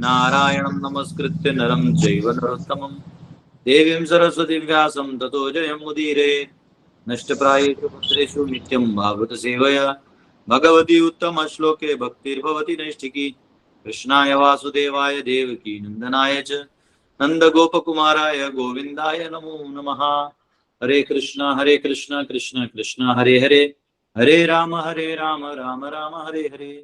नारायणं नमस्कृत्य नरं चैव नरोत्तमं देवीं सरस्वतीं व्यासं ततो जयमुदीरयेत्। नष्टप्रायेषु भद्रेषु नित्यं भागवतसेवया भगवती उत्तमश्लोके भक्तिर्भवति नैष्ठिकी। कृष्णाय वासुदेवाय देवकी नन्दनाय च नन्दगोपकुमाराय गोविन्दाय नमो नमः। हरे कृष्णा कृष्ण कृष्ण हरे हरे, हरे राम राम राम हरे हरे।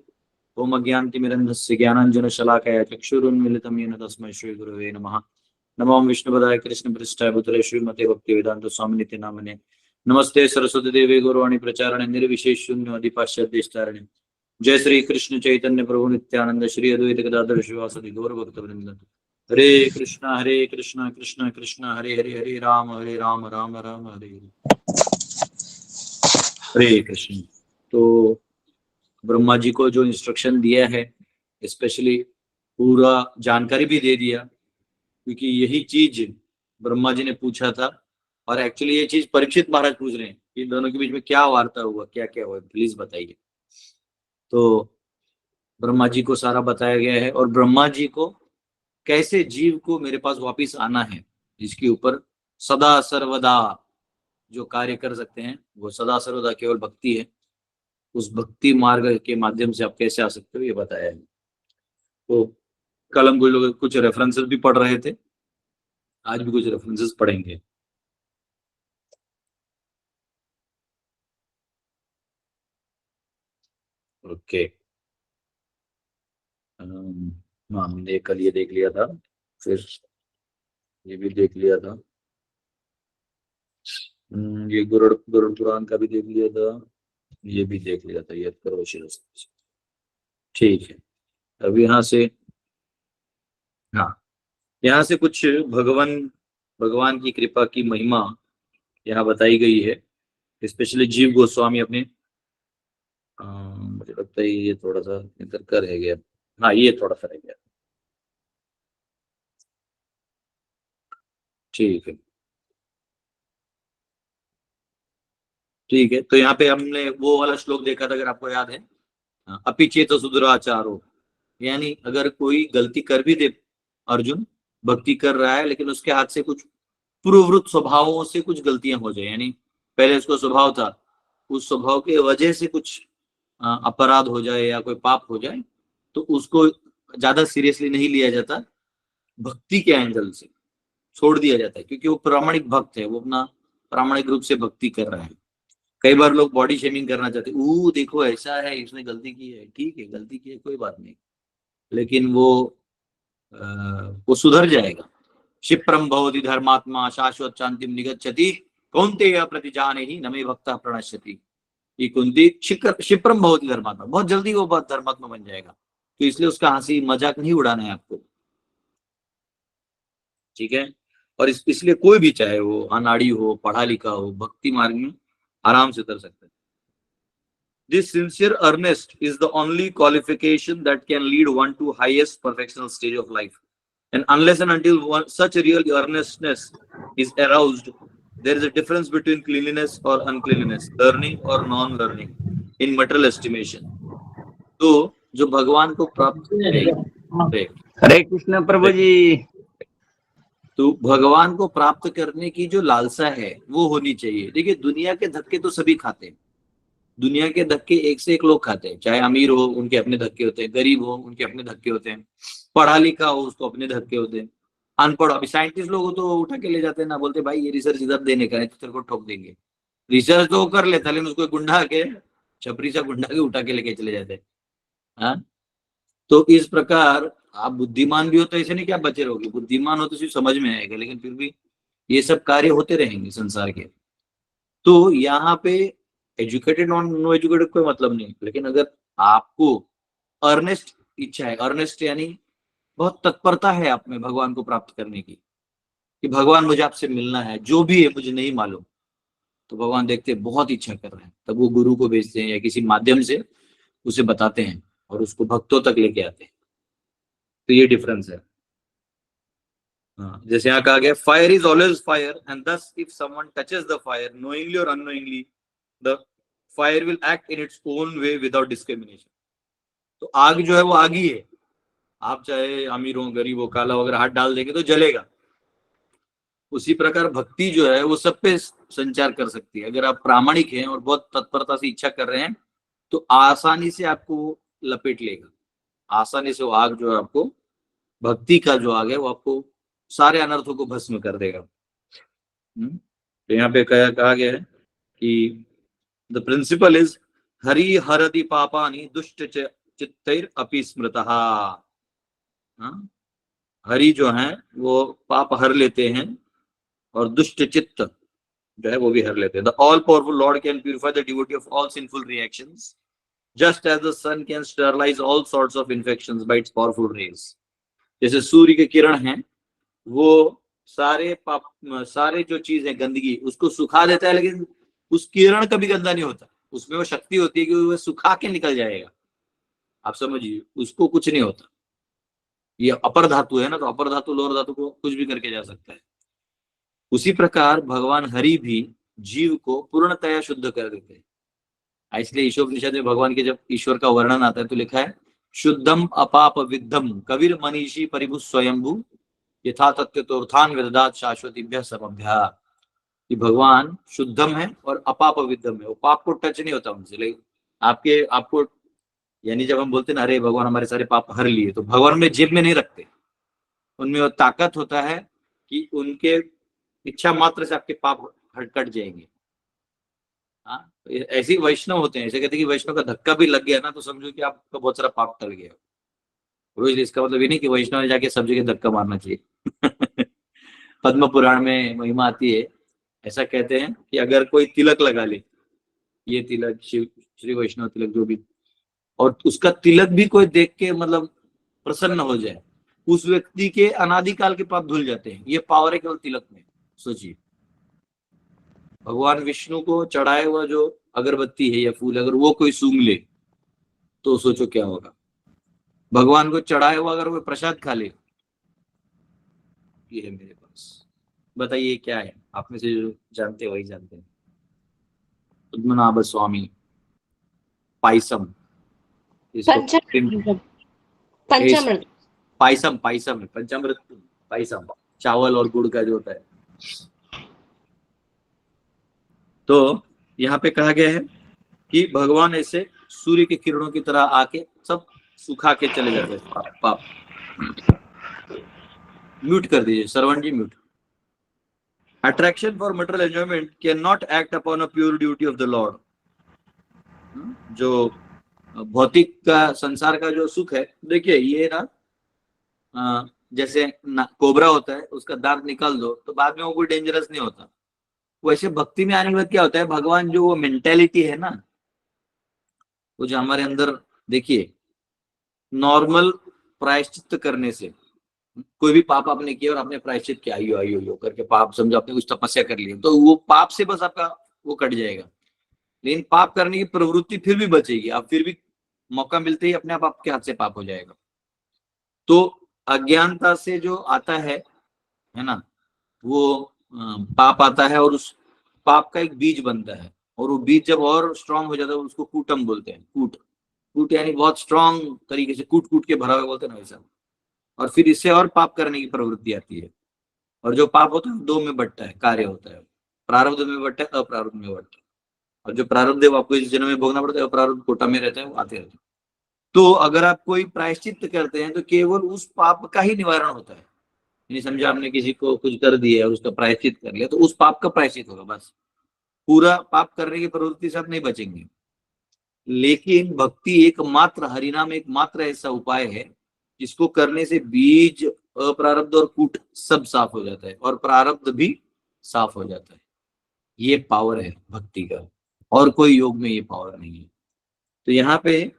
ओम अज्ञानतिमिरन्धस्य ज्ञानाञ्जनशलाकया चक्षुरुन्मीलितं येन तस्मै श्रीगुरवे नमः। नमो विष्णुपदाय कृष्णपृष्ठाय भूतले श्रीमते भक्तिवेदांत स्वामिनिति नामिने। नमस्ते सरस्वती देवी गौरवाणी प्रचारणे निर्विशेष शून्य अधिपाश्चादेशतारिणे। जय श्री कृष्ण चैतन्य प्रभु नित्यानंद श्री अद्वैत गदाधर शिवासदि गौर भक्तवृंद। हरे कृष्ण कृष्ण कृष्ण हरे हरे, हरे राम राम राम हरे हरे। हरे कृष्ण। तो ब्रह्मा जी को जो इंस्ट्रक्शन दिया है, स्पेशली पूरा जानकारी भी दे दिया, क्योंकि यही चीज ब्रह्मा जी ने पूछा था। और एक्चुअली ये चीज परीक्षित महाराज पूछ रहे हैं कि दोनों के बीच में क्या वार्ता हुआ, क्या क्या हुआ, प्लीज बताइए। तो ब्रह्मा जी को सारा बताया गया है, और ब्रह्मा जी को कैसे जीव को मेरे पास वापिस आना है, जिसके ऊपर सदा सर्वदा जो कार्य कर सकते हैं वो सदा सर्वदा केवल भक्ति है। उस भक्ति मार्ग के माध्यम से आप कैसे आ सकते हो ये बताया है। तो कल हम कुछ रेफरेंसेस भी पढ़ रहे थे, आज भी कुछ रेफरेंसेस पढ़ेंगे। ओके। हमने कल ये देख लिया था, फिर ये भी देख लिया था। ये गरुड़ गरुड़ पुराण का भी देख लिया था, ये भी देख लिया था। ये करो ठीक है। अब यहाँ से, हाँ, यहाँ से कुछ भगवान भगवान की कृपा की महिमा यहाँ बताई गई है। स्पेशली जीव गोस्वामी अपने, मुझे लगता है ये थोड़ा सा इधर का रह गया। हाँ, ये थोड़ा सा रह गया। ठीक है, ठीक है। तो यहाँ पे हमने वो वाला श्लोक देखा था, अगर आपको याद है। अपिचेत सुदुराचारो, यानी अगर कोई गलती कर भी दे, अर्जुन भक्ति कर रहा है लेकिन उसके हाथ से कुछ पूर्ववृत्त स्वभावों से कुछ गलतियां हो जाए, यानी पहले उसको स्वभाव था, उस स्वभाव की वजह से कुछ अपराध हो जाए या कोई पाप हो जाए, तो उसको ज्यादा सीरियसली नहीं लिया जाता, भक्ति के एंगल से छोड़ दिया जाता है, क्योंकि वो प्रामाणिक भक्त है, वो अपना प्रामाणिक रूप से भक्ति कर रहा है। कई बार लोग बॉडी शेमिंग करना चाहते हैं, देखो ऐसा है, इसने गलती की है, ठीक है गलती की है, कोई बात नहीं, लेकिन वो सुधर जाएगा। क्षिप्रम भवति धर्मात्मा शाश्वत शांतिम निगच्छति कौन्तेय प्रतिजाने ही नमे भक्तः प्रणश्यति। ये कुंती क्षिप्रम भवति धर्मात्मा, बहुत जल्दी वो बात धर्मात्मा बन जाएगा। तो इसलिए उसका हंसी मजाक नहीं उड़ाना है आपको, ठीक है। और इसलिए कोई भी, चाहे वो अनाड़ी हो, पढ़ा लिखा हो, भक्ति मार्ग में आराम से कर सकता है। This sincere earnest is the only qualification that can lead one to highest perfectional stage of life. And unless and until such a real earnestness is aroused, there is a difference between cleanliness or uncleanliness, learning or non-learning in material estimation. तो जो भगवान को प्राप्त करेंगे, हरे कृष्ण प्रभु जी। तो भगवान को प्राप्त करने की जो लालसा है वो होनी चाहिए। देखिए, दुनिया के धक्के तो सभी खाते हैं, दुनिया के धक्के एक से एक लोग खाते हैं, चाहे अमीर हो उनके अपने धक्के होते हैं, गरीब हो उनके अपने धक्के होते हैं, पढ़ा लिखा हो उसको अपने धक्के होते हैं, अनपढ़, अभी साइंटिस्ट लोग तो उठा के ले जाते हैं ना, बोलते भाई ये रिसर्च इधर देने का है तो तेरे को ठोक देंगे। रिसर्च तो कर लेता, लेकिन उसको गुंडा के, छपरी सा गुंडा के उठा के लेके चले जाते हैं। हाँ, तो इस प्रकार आप बुद्धिमान भी हो तो ऐसे नहीं क्या बचे रहोगे, बुद्धिमान हो तो सिर्फ समझ में आएगा, लेकिन फिर भी ये सब कार्य होते रहेंगे संसार के। तो यहाँ पे एजुकेटेड और नो एजुकेटेड कोई मतलब नहीं, लेकिन अगर आपको अर्नेस्ट इच्छा है, अर्नेस्ट यानी बहुत तत्परता है आप में भगवान को प्राप्त करने की, कि भगवान मुझे आपसे मिलना है, जो भी है मुझे नहीं मालूम, तो भगवान देखते हैं बहुत इच्छा कर रहे हैं, तब वो गुरु को भेजते हैं या किसी माध्यम से उसे बताते हैं और उसको भक्तों तक लेके आते हैं। तो ये डिफरेंस है। जैसे यहाँ कहा गया, fire is always fire and thus if someone touches the fire knowingly और unknowingly the fire will act in its own way without discrimination. तो आग जो है वो आग ही है, आप चाहे अमीर हो गरीब हो काला वगैरह हाथ डाल देंगे तो जलेगा। उसी प्रकार भक्ति जो है वो सब पे संचार कर सकती है। अगर आप प्रामाणिक हैं और बहुत तत्परता से इच्छा कर रहे हैं तो आसानी से आपको लपेट लेगा। आसानी से वो आग जो है आपको, भक्ति का जो आग है वो आपको सारे अनर्थों को भस्म कर देगा। तो यहाँ पे कहा गया है कि द प्रिंसिपल इज हरि हरति पापानि दुष्ट चित्तैर अपि स्मृतः। हरि जो है वो पाप हर लेते हैं और दुष्ट चित्त जो है वो भी हर लेते हैं। The all powerful lord can purify the devotee of all sinful reactions just as the sun can sterilize all sorts of infections by its powerful rays. जैसे सूर्य के किरण हैं वो सारे पाप, सारे जो चीज है गंदगी उसको सुखा देता है, लेकिन उस किरण कभी गंदा नहीं होता। उसमें वो शक्ति होती है कि वो सुखा के निकल जाएगा। आप समझिए, उसको कुछ नहीं होता। ये अपर धातु है ना, तो अपर धातु लोअर धातु को कुछ भी करके जा सकता है। उसी प्रकार भगवान हरि भी जीव को पूर्णतया शुद्ध कर देते हैं। इसलिए ईशोपनिषद में भगवान के जब ईश्वर का वर्णन आता है तो लिखा है शुद्धम अपाप विद्धम कविर मनीषी परिभु स्वयंभू यथा तत्त्वोत्थान विदधात शाश्वतीभ्य समभ्या। कि भगवान शुद्धम है और अपाप विद्धम है, वो पाप को टच नहीं होता उनसे। लेकिन आपको यानी जब हम बोलते हैं ना अरे भगवान हमारे सारे पाप हर लिए, तो भगवान में जेब में नहीं रखते। उनमें वो ताकत होता है कि उनके इच्छा मात्र से आपके पाप कट जाएंगे। हाँ, ऐसे वैष्णव होते हैं। ऐसे कहते हैं कि वैष्णव का धक्का भी लग गया ना तो समझो कि आपका बहुत सारा पाप टल गया। रोज इसका मतलब ये नहीं कि वैष्णव ने जाके सब जगह धक्का मारना चाहिए। पद्म पुराण में महिमा आती है, ऐसा कहते हैं कि अगर कोई तिलक लगा ले, ये तिलक शिव श्री वैष्णव तिलक जो भी, और उसका तिलक भी कोई देख के मतलब प्रसन्न हो जाए, उस व्यक्ति के अनादिकाल के पाप धुल जाते हैं। ये पावर है केवल तिलक में। सोचिए, भगवान विष्णु को चढ़ाए हुआ जो अगरबत्ती है या फूल, अगर वो कोई सूंघ ले तो सोचो क्या होगा। भगवान को चढ़ाए हुआ अगर कोई प्रसाद खा ले, ये है मेरे पास, बताइए क्या है। आप में से जो जानते हैं वही जानते हैं। पद्मनाभ स्वामी पायसम, इसको पंचामृत पायसम, पायसम है पंचामृत, पायसम चावल और गुड़ का जो होता है। तो यहाँ पे कहा गया है कि भगवान ऐसे सूर्य के किरणों की तरह आके सब सुखा के चले जाते हैं पाप। म्यूट कर दीजिए Shravan ji, mute. Attraction for material enjoyment can not act upon a pure duty of the Lord. जो भौतिक का संसार का जो सुख है, देखिए ये ना जैसे कोबरा होता है, उसका दांत निकाल दो तो बाद में वो कोई डेंजरस नहीं होता। वैसे भक्ति में आने के बाद क्या होता है, भगवान जो वो मेंटेलिटी है ना, वो जो हमारे अंदर, देखिए नॉर्मल प्रायश्चित करने से, कोई भी पाप आपने किया और आपने प्रायश्चित किया आइयो आइयो आइयो करके पाप, समझो आपने कुछ तपस्या कर ली, तो वो पाप से बस आपका वो कट जाएगा। लेकिन पाप करने की प्रवृत्ति फिर भी बचेगी। आप फिर भी मौका मिलते ही अपने आप आपके हाथ से पाप हो जाएगा। तो अज्ञानता से जो आता है ना, वो पाप आता है और उस पाप का एक बीज बनता है, और वो बीज जब और स्ट्रांग हो जाता है उसको कूटम बोलते हैं। कूट यानी बहुत स्ट्रांग तरीके से कूट कूट के भरा हुआ बोलते हैं ना, वैसा। और फिर इससे और पाप करने की प्रवृत्ति आती है। और जो पाप होता है दो में बंटता है, कार्य होता है, प्रारब्ध में बंटता है, अप्रारब्ध में बंटता है। और जो प्रारब्ध है वो आपको इस जन्म में भोगना पड़ता है, अप्रारब्ध कोटा में रहता है, वो आते रहते हैं। तो अगर आप कोई प्रायश्चित करते हैं तो केवल उस पाप का ही निवारण होता है। नहीं समझा, आपने किसी को कुछ कर दिया और उसका प्रायश्चित कर लिया तो उस पाप का प्रायश्चित होगा, बस। पूरा पाप करने की प्रवृत्ति से आप नहीं बचेंगे। लेकिन भक्ति एकमात्र, हरिनाम एकमात्र ऐसा उपाय है जिसको करने से बीज, अप्रारब्ध और कूट सब साफ हो जाता है और प्रारब्ध भी साफ हो जाता है। ये पावर है भक्ति का, और कोई योग में ये पावर नहीं है। तो यहाँ पे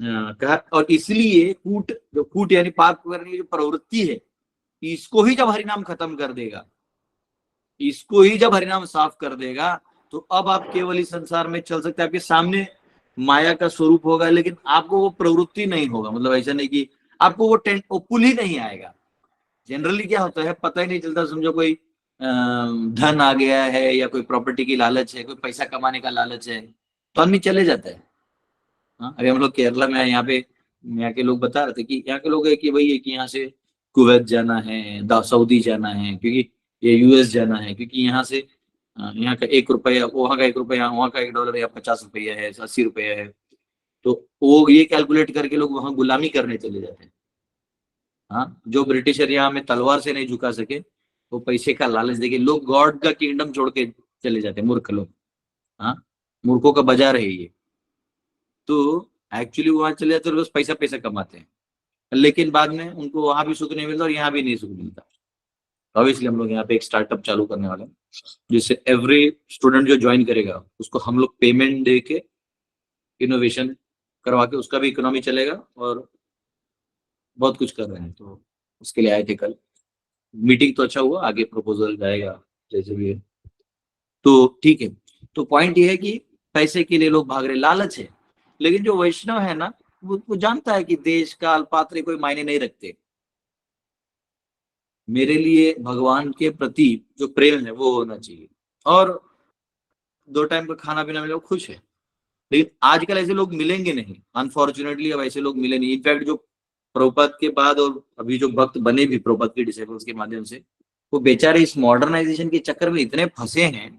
कहा, और इसलिए कूट यानी पाप करने की जो प्रवृत्ति है, इसको ही जब हरिनाम खत्म कर देगा, इसको ही जब हरिनाम साफ कर देगा, तो अब आप केवल इस संसार में चल सकते हैं। आपके सामने माया का स्वरूप होगा, लेकिन आपको वो प्रवृत्ति नहीं होगा। मतलब ऐसा नहीं कि आपको वो पुल ही नहीं आएगा। जनरली क्या होता है पता ही नहीं चलता। समझो कोई धन आ गया है या कोई प्रॉपर्टी की लालच है, कोई पैसा कमाने का लालच है, तो आदमी चले जाता है। अभी हम लोग केरला में है, यहाँ पे यहाँ के लोग बता रहे थे कि यहाँ के लोग है कि भाई है कि यहाँ से कुवैत जाना है, सऊदी जाना है, क्योंकि ये यूएस जाना है, क्योंकि यहाँ से यहाँ का 1 रुपया, वहाँ का 1 रुपया, वहाँ का $1 या 50 रुपया है, 80 रुपया है। तो वो ये कैलकुलेट करके लोग वहां गुलामी करने चले जाते हैं। हाँ, जो ब्रिटिशर यहाँ में तलवार से नहीं झुका सके, वो पैसे का लालच देके लोग गॉड का किंगडम छोड़ के चले जाते हैं, मूर्ख लोग। हाँ, मूर्खों का बाजार है ये। तो एक्चुअली वहां चले जाते हैं, बस पैसा पैसा कमाते हैं, लेकिन बाद में उनको वहां भी सुख नहीं मिलता और यहाँ भी नहीं सुख मिलता। ऑब्वियसली हम लोग यहाँ पे एक स्टार्टअप चालू करने वाले हैं, जिससे एवरी स्टूडेंट जो ज्वाइन करेगा उसको हम लोग पेमेंट दे के इनोवेशन करवा के उसका भी इकोनॉमी चलेगा, और बहुत कुछ कर रहे हैं। तो उसके लिए आए थे कल। मीटिंग तो अच्छा हुआ, आगे प्रपोजल जाएगा जैसे भी है। तो ठीक है, तो पॉइंट ये है कि पैसे के लिए लोग भाग रहे, लालच है। लेकिन जो वैष्णव है ना, वो जानता है कि देश काल पात्र कोई मायने नहीं रखते। मेरे लिए भगवान के प्रति जो प्रेम है वो होना चाहिए, और 2 टाइम का खाना पीना मिले वो खुश है। लेकिन आजकल ऐसे लोग मिलेंगे नहीं, अनफॉर्चुनेटली अब ऐसे लोग मिले नहीं। इनफैक्ट जो प्रभुपाद के बाद और अभी जो भक्त बने भी प्रभुपाद के डिसाइपल्स के माध्यम से, वो बेचारे इस मॉडर्नाइजेशन के चक्कर में इतने फंसे हैं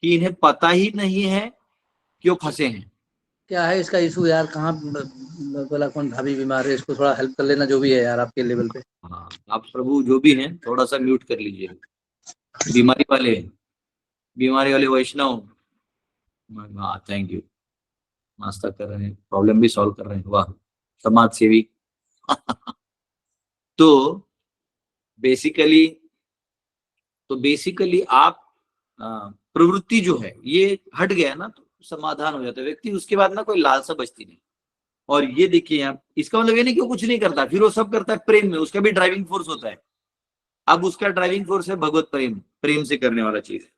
कि इन्हें पता ही नहीं है कि वो फंसे हैं। क्या है इसका इशू यार? कहाँ बोला कौन भाभी बीमार है, इसको थोड़ा हेल्प कर लेना जो भी है यार आपके लेवल पे। हाँ, आप प्रभु जो भी हैं थोड़ा सा म्यूट कर लीजिए। बीमारी वाले वैष्णव, हाँ थैंक यू, नाश्ता कर रहे हैं, प्रॉब्लम भी सॉल्व कर रहे हैं, वाह समाज सेवी। तो बेसिकली आप प्रवृत्ति जो है ये हट गया ना, तो समाधान हो जाता है व्यक्ति, उसके बाद ना कोई लालसा बचती नहीं। और ये देखिए आप, इसका मतलब ये नहीं कि वो कुछ नहीं करता, फिर वो सब करता है प्रेम में, उसका भी ड्राइविंग फोर्स होता है। अब उसका ड्राइविंग फोर्स है भगवत प्रेम, प्रेम से करने वाला चीज।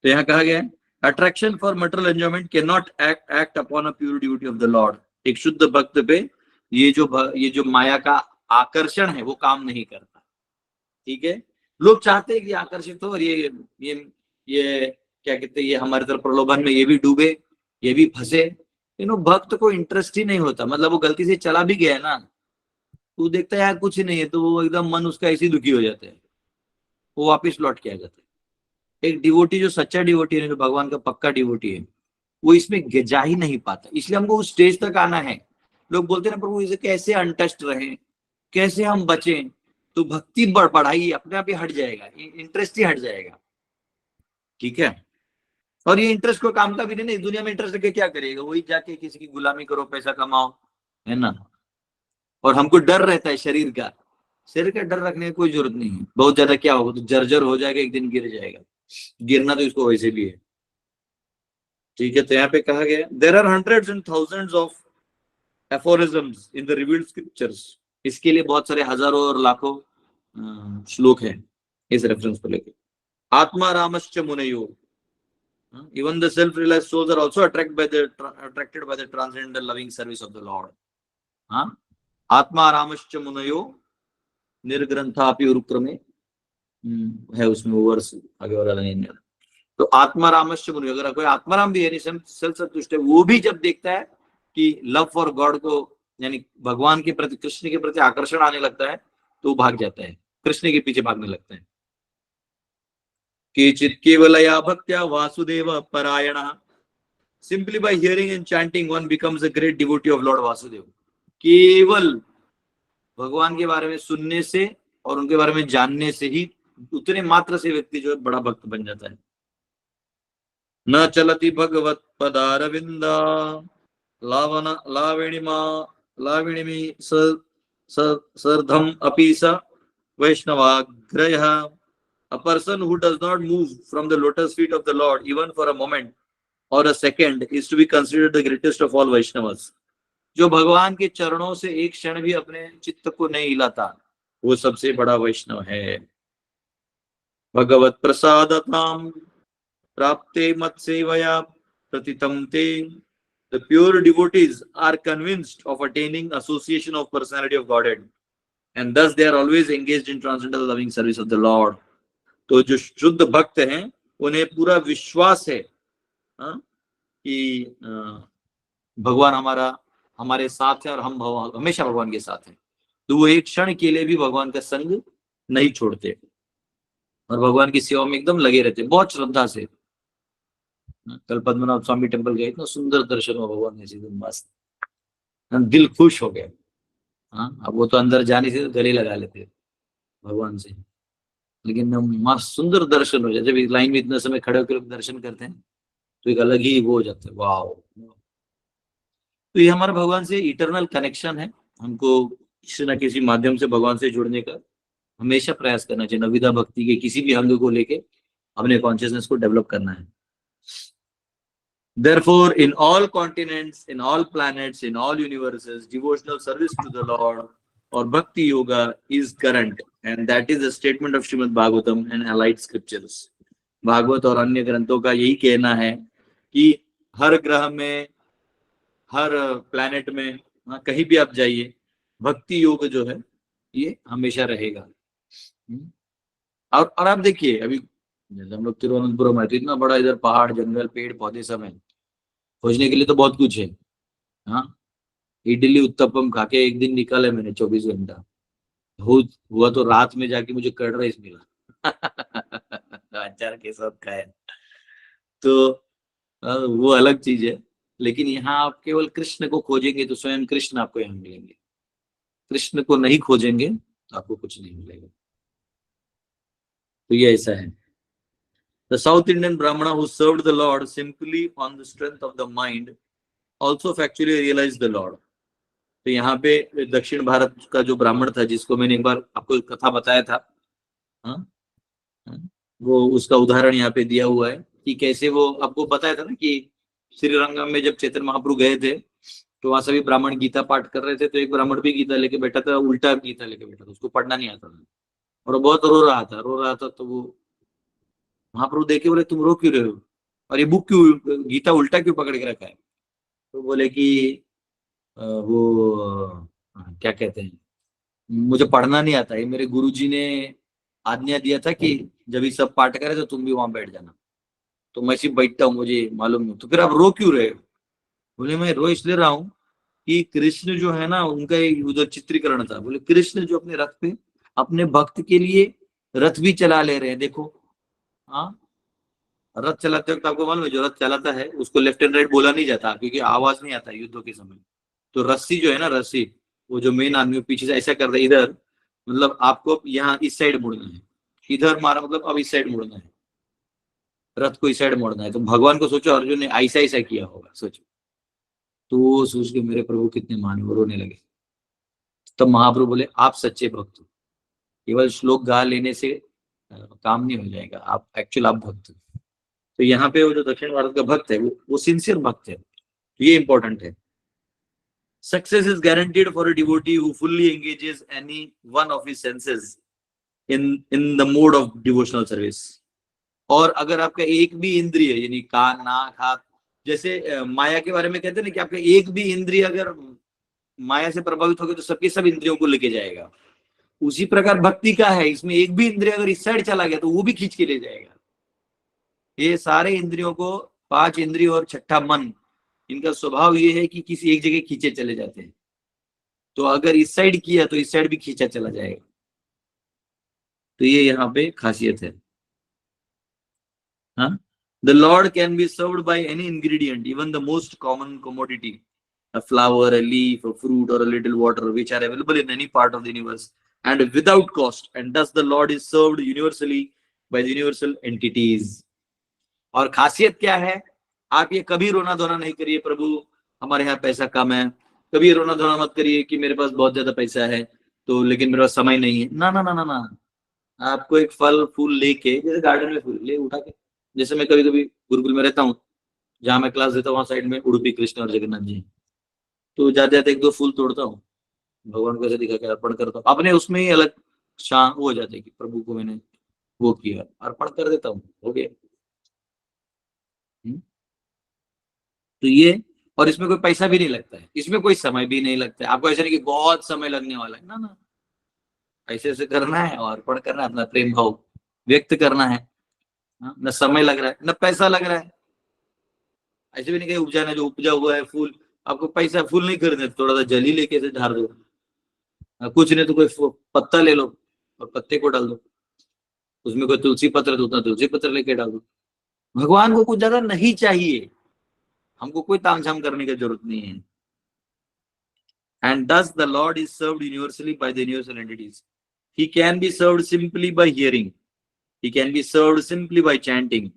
तो यहाँ कहा गया है, attraction for material enjoyment can not act upon a pure duty of the Lord. एक शुद्ध भक्त पे ये जो माया का आकर्षण है वो काम नहीं करता। ठीक है, लोग चाहते हैं कि आकर्षित हो, और ये क्या कहते हैं, ये हमारे तरफ प्रलोभन में ये भी डूबे, ये भी फंसे। भक्त को इंटरेस्ट ही नहीं होता। मतलब वो गलती से चला भी गया ना, तो देखता है यार कुछ नहीं है, तो वो एकदम मन उसका ऐसे दुखी हो जाता है, वो वापिस लौट के आ जाता है। एक डिवोटी जो सच्चा डिवोटी है, जो भगवान का पक्का डिवोटी है, वो इसमें जा ही नहीं पाता। इसलिए हमको उस स्टेज तक आना है। लोग बोलते हैं ना प्रभु इसे कैसे अनटच्ड रहे, कैसे हम बचें, तो भक्ति बढ़ाई, अपने आप ही हट जाएगा, इंटरेस्ट ही हट जाएगा। ठीक है, और ये इंटरेस्ट को काम का भी नहीं, इस दुनिया में इंटरेस्ट लेके क्या करेगा, वही जाके किसी की गुलामी करो, पैसा कमाओ, है ना। और हमको डर रहता है शरीर का डर रखने की कोई जरूरत नहीं है। बहुत ज्यादा क्या होगा तो जर्जर हो जाएगा, एक दिन गिर जाएगा, गिरना तो इसको वैसे भी है। ठीक है, तो यहाँ पे कहा गया there are hundreds and thousands of aphorisms in the revealed scriptures. इसके लिए बहुत सारे हजारों और लाखों श्लोक हैं इस रेफरेंस को लेकर। आत्मा रामश्च मुनयो, even the self-realized souls are also attracted by the transcendental loving service of the Lord. हाँ, आत्मा रामश्च मुनयो निर्ग्रंथापि उरुक्रमे है, उसमें वर्स आगे वाला नहीं है। तो आत्मा रामश्च मुनयो, अगर कोई आत्माराम भी है, सेल्फ संतुष्ट है, वो भी जब देखता है कि लव फॉर गॉड को, यानी भगवान के प्रति, कृष्ण के प्रति आकर्षण आने लगता है, तो भाग जाता है, कृष्ण के पीछे भागने लगता है। केचित् केवलया भक्त्या Vasudev परायणः, simply by hearing and chanting one becomes a great devotee of Lord Vasudeva। केवल भगवान के बारे में सुनने से और उनके बारे में जानने से ही, उतने मात्र से व्यक्ति जो है बड़ा भक्त बन जाता है। न चलति भगवत पदारविंदा लावणिमी सर्धम अपि स वैष्णवाग्रयः। A person who does not move from the lotus feet of the Lord even for a moment or a second is to be considered the greatest of all Vaishnavas। जो भगवान के चरणों से एक क्षण भी अपने चित्त को नहीं हिलाता, वो सबसे बड़ा वैष्णव है। भगवत प्रसादताम प्राप्ते मत सेवया प्रतितम ते। The pure devotees are convinced of attaining association of personality of Godhead, and thus they are always engaged in transcendental loving service of the Lord। तो जो शुद्ध भक्त हैं उन्हें पूरा विश्वास है कि भगवान हमारे साथ है और हम हमेशा भगवान के साथ हैं, तो वो एक क्षण के लिए भी भगवान का संग नहीं छोड़ते और भगवान की सेवा में एकदम लगे रहते, बहुत श्रद्धा से। कल पद्मनाभ स्वामी टेम्पल गए, इतना सुंदर दर्शन हुआ भगवान ने, एकदम मस्त, दिल खुश हो गया। हाँ, अब वो तो अंदर जाने से गले लगा लेते भगवान से, लेकिन मस्त सुंदर दर्शन हो जाए। जब एक लाइन में इतना समय खड़े होकर दर्शन करते हैं तो एक अलग ही वो हो जाता है, वाह। तो ये हमारा भगवान से इटरनल कनेक्शन है, हमको किसी ना किसी माध्यम से भगवान से जुड़ने का हमेशा प्रयास करना चाहिए। नविदा भक्ति के किसी भी अंग को लेके अपने कॉन्शियसनेस को डेवलप करना है। Therefore, in all continents, in all planets, in all universes, devotional service to the Lord or Bhakti Yoga is current, and that is a statement of Srimad Bhagavatam and allied scriptures. Bhagavat और अन्य ग्रंथों का यही कहना है कि हर ग्रह में, हर प्लैनेट में, कहीं भी आप जाइए, भक्ति योग जो है ये हमेशा रहेगा। और आप देखिए, अभी जैसे हम लोग तिरुवनंतपुरम है तो इतना बड़ा इधर पहाड़, जंगल, पेड़ पौधे सब है, खोजने के लिए तो बहुत कुछ है। हाँ, इडली उत्तपम खा के एक दिन निकाले मैंने 24 घंटा, हुआ तो रात में जाके मुझे कर्ड राइस मिला अचार के साथ खाया, तो वो अलग चीज है। लेकिन यहाँ आप केवल कृष्ण को खोजेंगे तो स्वयं कृष्ण आपको यहाँ मिलेंगे, कृष्ण को नहीं खोजेंगे तो आपको कुछ नहीं मिलेगा। तो ये ऐसा है। The South Indian Brahmana who served the Lord simply on the strength of the mind also factually realized the Lord. तो यहाँ पे दक्षिण भारत का जो ब्राह्मण था, जिसको मैंने एक बार आपको एक कथा बताया था, हाँ, वो उसका उदाहरण यहाँ पे दिया हुआ है कि कैसे वो आपको बताया था ना कि श्रीरंगम में जब चैतन्य महाप्रभु गए थे तो वहां सभी ब्राह्मण गीता पाठ कर रहे थे, तो एक ब्राह्मण भी गीता लेके बैठा था, उल्टा गीता लेके बैठा था, उसको पढ़ना नहीं आता था और वो बहुत रो रहा था। तो वो महाप्रभु देखे, बोले तुम रो क्यों रहे हो, और ये बुक क्यों, गीता उल्टा क्यों पकड़ के रखा है? तो बोले कि वो क्या कहते हैं, मुझे पढ़ना नहीं आता है, मेरे गुरुजी ने आज्ञा दिया था कि जब ये सब पाठ करे तो तुम भी वहां बैठ जाना, तो मैं सिर्फ बैठता हूँ, मुझे मालूम नहीं। तो फिर आप रो क्यों रहे हो? बोले मैं रो इसलिए रहा हूँ कि कृष्ण जो है ना, उनका एक उधर चित्रीकरण था। बोले कृष्ण जो अपने रथ पे अपने भक्त के लिए रथ भी चला ले रहे हैं, देखो। हाँ, रथ चलाते वक्त आपको मालूम है, जो रथ चलाता है उसको लेफ्ट एंड राइट बोला नहीं जाता, क्योंकि आवाज नहीं आता युद्धों के समय। तो रस्सी जो है ना, रस्सी, वो जो मेन आदमी पीछे से ऐसा कर रहा है, इधर मतलब आपको यहाँ इस साइड मुड़ना है, इधर मारा मतलब अब इस साइड मुड़ना है, रथ को इस साइड मोड़ना है। तो भगवान को सोचो, अर्जुन ने ऐसा ऐसा किया होगा, सोचो। तो वो सोच के मेरे प्रभु कितने मानव रोने लगे। तब महाप्रभु बोले आप सच्चे भक्त हो, केवल श्लोक गा लेने से काम नहीं हो जाएगा, आप एक्चुअल आप भक्त हो। तो यहाँ पे वो जो दक्षिण भारत का भक्त है वो सिंसियर भक्त है, तो ये इंपॉर्टेंट है। Success is guaranteed for a devotee who fully engages any one of his senses in the mode of devotional service. और अगर आपका एक भी इंद्रिय, यानी कान, नाक, हाथ, जैसे माया के बारे में कहते हैं ना कि आपका एक भी इंद्रिय अगर माया से प्रभावित हो गया तो सबके सब इंद्रियों को लेके जाएगा, उसी प्रकार भक्ति का है, इसमें एक भी इंद्रिय अगर इस साइड चला गया तो वो भी खींच के ले जाएगा। ये सारे इंद्रियों को, 5 इंद्रिय और छठा मन, इनका स्वभाव ये है कि किसी एक जगह खींचे चले जाते हैं। तो अगर इस साइड किया तो इस साइड भी खींचा चला जाएगा। तो ये यहाँ पे खासियत है। हाँ, the Lord can be served by any ingredient, even the most common commodity, a flower, a leaf, a fruit, or a little water, which are available in any part of the universe and without cost. And thus the Lord is served universally by the universal entities. और खासियत क्या है? आप ये कभी रोना धोना नहीं करिए प्रभु हमारे यहाँ पैसा कम है, कभी रोना धोना मत करिए कि मेरे पास बहुत ज्यादा पैसा है तो लेकिन मेरे पास समय नहीं है। ना ना ना ना ना, आपको एक फल फूल लेके, जैसे गार्डन में फूल ले उठा के, जैसे मैं कभी कभी गुरुकुल में रहता हूँ, जहाँ मैं क्लास देता हूँ, वहाँ साइड में उडुपी कृष्ण और जगन्नाथ जी, तो जाते जाते 1-2 फूल तोड़ता हूँ, भगवान को ऐसे दिखा के अर्पण करता हूँ, अपने उसमें ही अलग शान हो जाते हैं कि प्रभु को मैंने वो किया, अर्पण कर देता हूँ, हो गया। तो ये, और इसमें कोई पैसा भी नहीं लगता है, इसमें कोई समय भी नहीं लगता है, आपको ऐसा नहीं कि बहुत समय लगने वाला है, ना ना, ऐसे ऐसे करना है और अर्पण करना है, अपना प्रेम भाव व्यक्त करना है। न समय लग रहा है, न पैसा लग रहा है। ऐसे भी नहीं कहीं उपजाना, जो उपजा हुआ है फूल आपको पैसा फूल नहीं खरीदने, थोड़ा सा जल ही लेके से ढार दो, कुछ नहीं तो कोई पत्ता ले लो और पत्ते को डाल दो, उसमें कोई तुलसी पत्र तो उतना तुलसी पत्र लेके डाल दो। भगवान को कुछ ज्यादा नहीं चाहिए, हमको कोई तामझाम करने की जरूरत नहीं है। And thus the Lord is served universally by the universal entities. He can be served simply by hearing. He can be served simply by chanting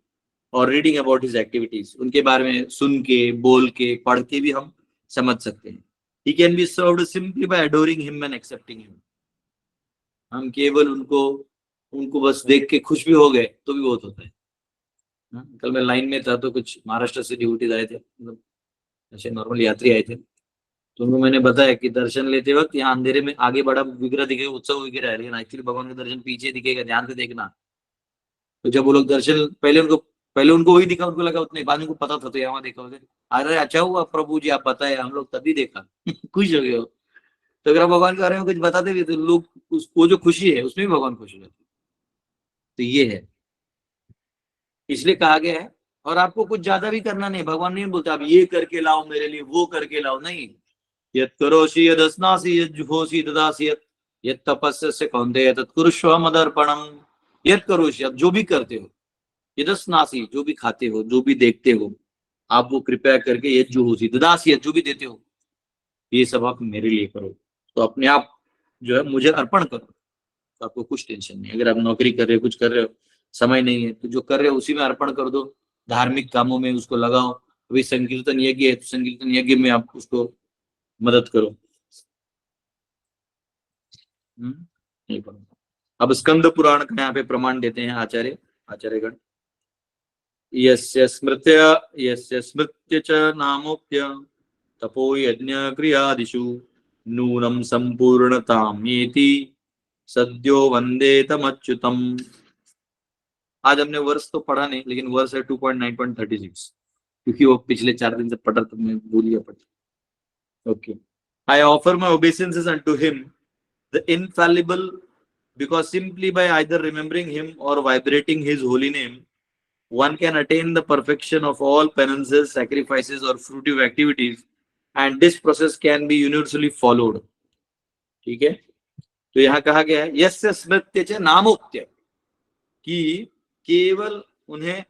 or reading about his activities. उनके बारे में सुन के, बोल के, पढ़ के भी हम समझ सकते हैं। He can be served simply by adoring him and accepting him. हम केवल उनको बस देख के खुश भी हो गए तो भी बहुत होता है। कल मैं लाइन में था तो कुछ महाराष्ट्र से डिवोटीज आए थे, मतलब ऐसे नॉर्मल यात्री आए थे, तो उनको मैंने बताया कि दर्शन लेते वक्त यहाँ अंधेरे में आगे बड़ा विग्रह दिखेगा, उत्सव विग्रह है, लेकिन एक्चुअली भगवान का दर्शन पीछे दिखेगा, ध्यान से देखना। तो जब वो लोग दर्शन पहले उनको वही दिखा, उनको लगा उतने, बाद में उनको पता था तो यहाँ देखा होगा, अरे अच्छा हुआ प्रभु जी आप बताए, हम लोग तभी देखा खुश हो गए हो। तो अगर आप भगवान के बारे में कुछ बताते भी तो लोग वो जो खुशी है उसमें भी भगवान खुश हो जाते। तो ये है, इसलिए कहा गया है। और आपको कुछ ज्यादा भी करना नहीं, भगवान नहीं बोलते आप ये करके लाओ मेरे लिए, वो करके लाओ, नहीं। यत् करोषि यदस्नासि यज्जुहोषि ददासि यत् तपस्यस्य कौन्तेय तत्कुरुष्व मदर्पणम्। यत् करोषि, आप जो भी करते हो, यदस्नासि जो भी खाते हो, जो भी देखते हो, आप वो कृपया करके यज्जुहोषि ददासि जो भी देते हो, ये सब आप मेरे लिए करो। तो अपने आप जो है मुझे अर्पण करो, तो आपको कुछ टेंशन नहीं। अगर आप नौकरी कर रहे हो, कुछ कर रहे हो, समय नहीं है, तो जो कर रहे हो उसी में अर्पण कर दो, धार्मिक कामों में उसको लगाओ। अभी संकीर्तन यज्ञ है तो संकीर्तन यज्ञ में आप उसको मदद करो। अब स्कंद पुराण का यहाँ पे प्रमाण देते हैं आचार्यगण। यस्य स्मृत्य च नामोक्त्य तपो यज्ञ क्रियादिषु नूनं संपूर्णताम्येति सद्यो वंदे तमच्युतम। आज हमने वर्ष तो पढ़ा नहीं, लेकिन वर्ष है 2.9.36, क्योंकि वो पिछले 4 दिन से पढ़ा तो मैं भूल गया पढ़ा। Okay, I offer my obeisances unto him the infallible, because simply by either remembering him or vibrating his holy name, one can attain the perfection of all penances, sacrifices or fruitive activities, and this process can be universally followed. ठीक है, तो यहाँ कहा गया है यस्य स्मृत्य च नामोक्त्य, कि केवल उन्हें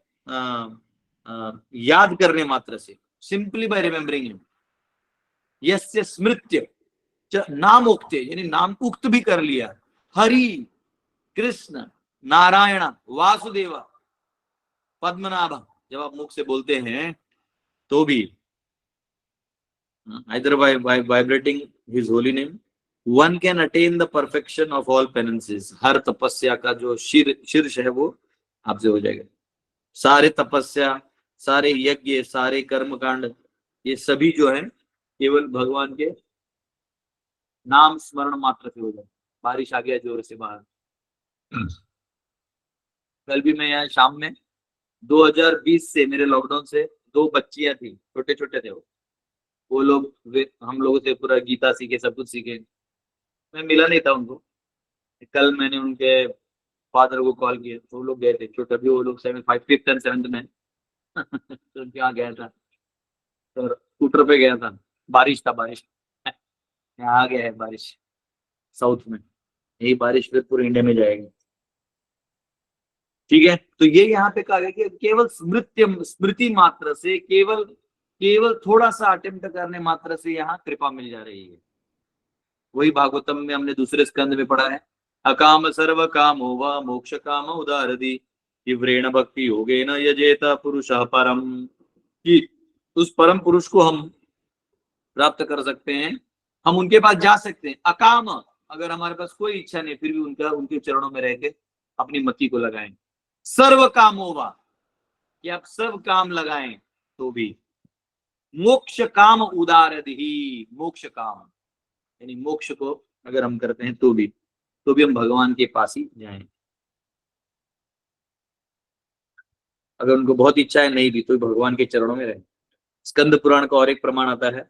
याद करने मात्र से, सिंपली बाय रिमेम्बरिंग हिम। यस्य स्मृत्य च नामोक्त्य, यानी नाम उक्त भी कर लिया, हरि, कृष्ण, नारायण, वासुदेव, पद्मनाभ, जब आप मुख से बोलते हैं तो भी, either by vibrating his holy name, one can attain the perfection of all penances. हर तपस्या का जो शीर्ष है वो आपसे हो जाएगा। सारे तपस्या, सारे यज्ञ, सारे कर्म कांड, ये सभी जो है केवल भगवान के नाम स्मरण मात्र से हो जाए। बारिश आ गया जोर से बाहर। कल भी मैं यहाँ शाम में 2020 से, मेरे लॉकडाउन से 2 बच्चियां थी, छोटे छोटे थे वो लोग, हम लोगों से पूरा गीता सीखे, सब कुछ सीखे। मैं मिला नहीं था उनको। कल मैंने उनके फादर को कॉल किया तो वो लोग गए थे, छोटे भी वो लोग 5th and 7th में तो उनके यहाँ गया था, तो स्कूटर पे गया था, बारिश था, बारिश यहाँ आ गया है बारिश साउथ में, यही बारिश फिर पूरे इंडिया में जाएगी। ठीक है, तो ये यहाँ पे कहा गया कि केवल स्मृति मात्र से, केवल थोड़ा सा अटेम्प्ट करने मात्र से यहाँ कृपा मिल जा रही है। वही भागवतम में हमने दूसरे स्कंद में पढ़ा है, अकाम सर्व कामो वा मोक्ष काम उदारदि तीव्रेण भक्ति योगेन यजेत पुरुषः परम, कि उस परम पुरुष को हम प्राप्त कर सकते हैं, हम उनके पास जा सकते हैं। अकाम, अगर हमारे पास कोई इच्छा नहीं फिर भी उनके चरणों में रह के अपनी मति को लगाएं। सर्व कामो वा, कि आप सब काम लगाएं तो भी। मोक्ष काम उदारदि, मोक्ष काम यानी मोक्ष को अगर हम करते हैं तो भी हम भगवान के पास ही जाएं। अगर उनको बहुत इच्छा है नहीं भी तो भगवान के चरणों में रहे। स्कंद पुराण का और एक प्रमाण आता है,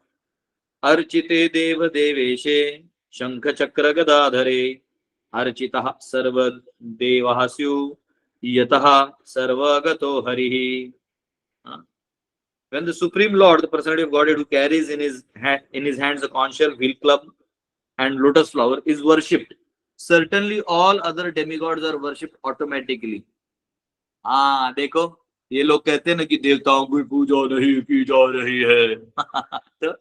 अर्चिते देव देवेशे शंख चक्र गदाधरे अर्चितः सर्व देवः स्यु यतः सर्वगतो हरिः। When the Supreme Lord, the personality of Godhead, who carries in his hands the conch shell, wheel club, and lotus flower, is worshipped, certainly all other demigods are worshipped automatically. हाँ देखो, ये लोग कहते हैं ना कि देवताओं की पूजा नहीं की जा रही है तो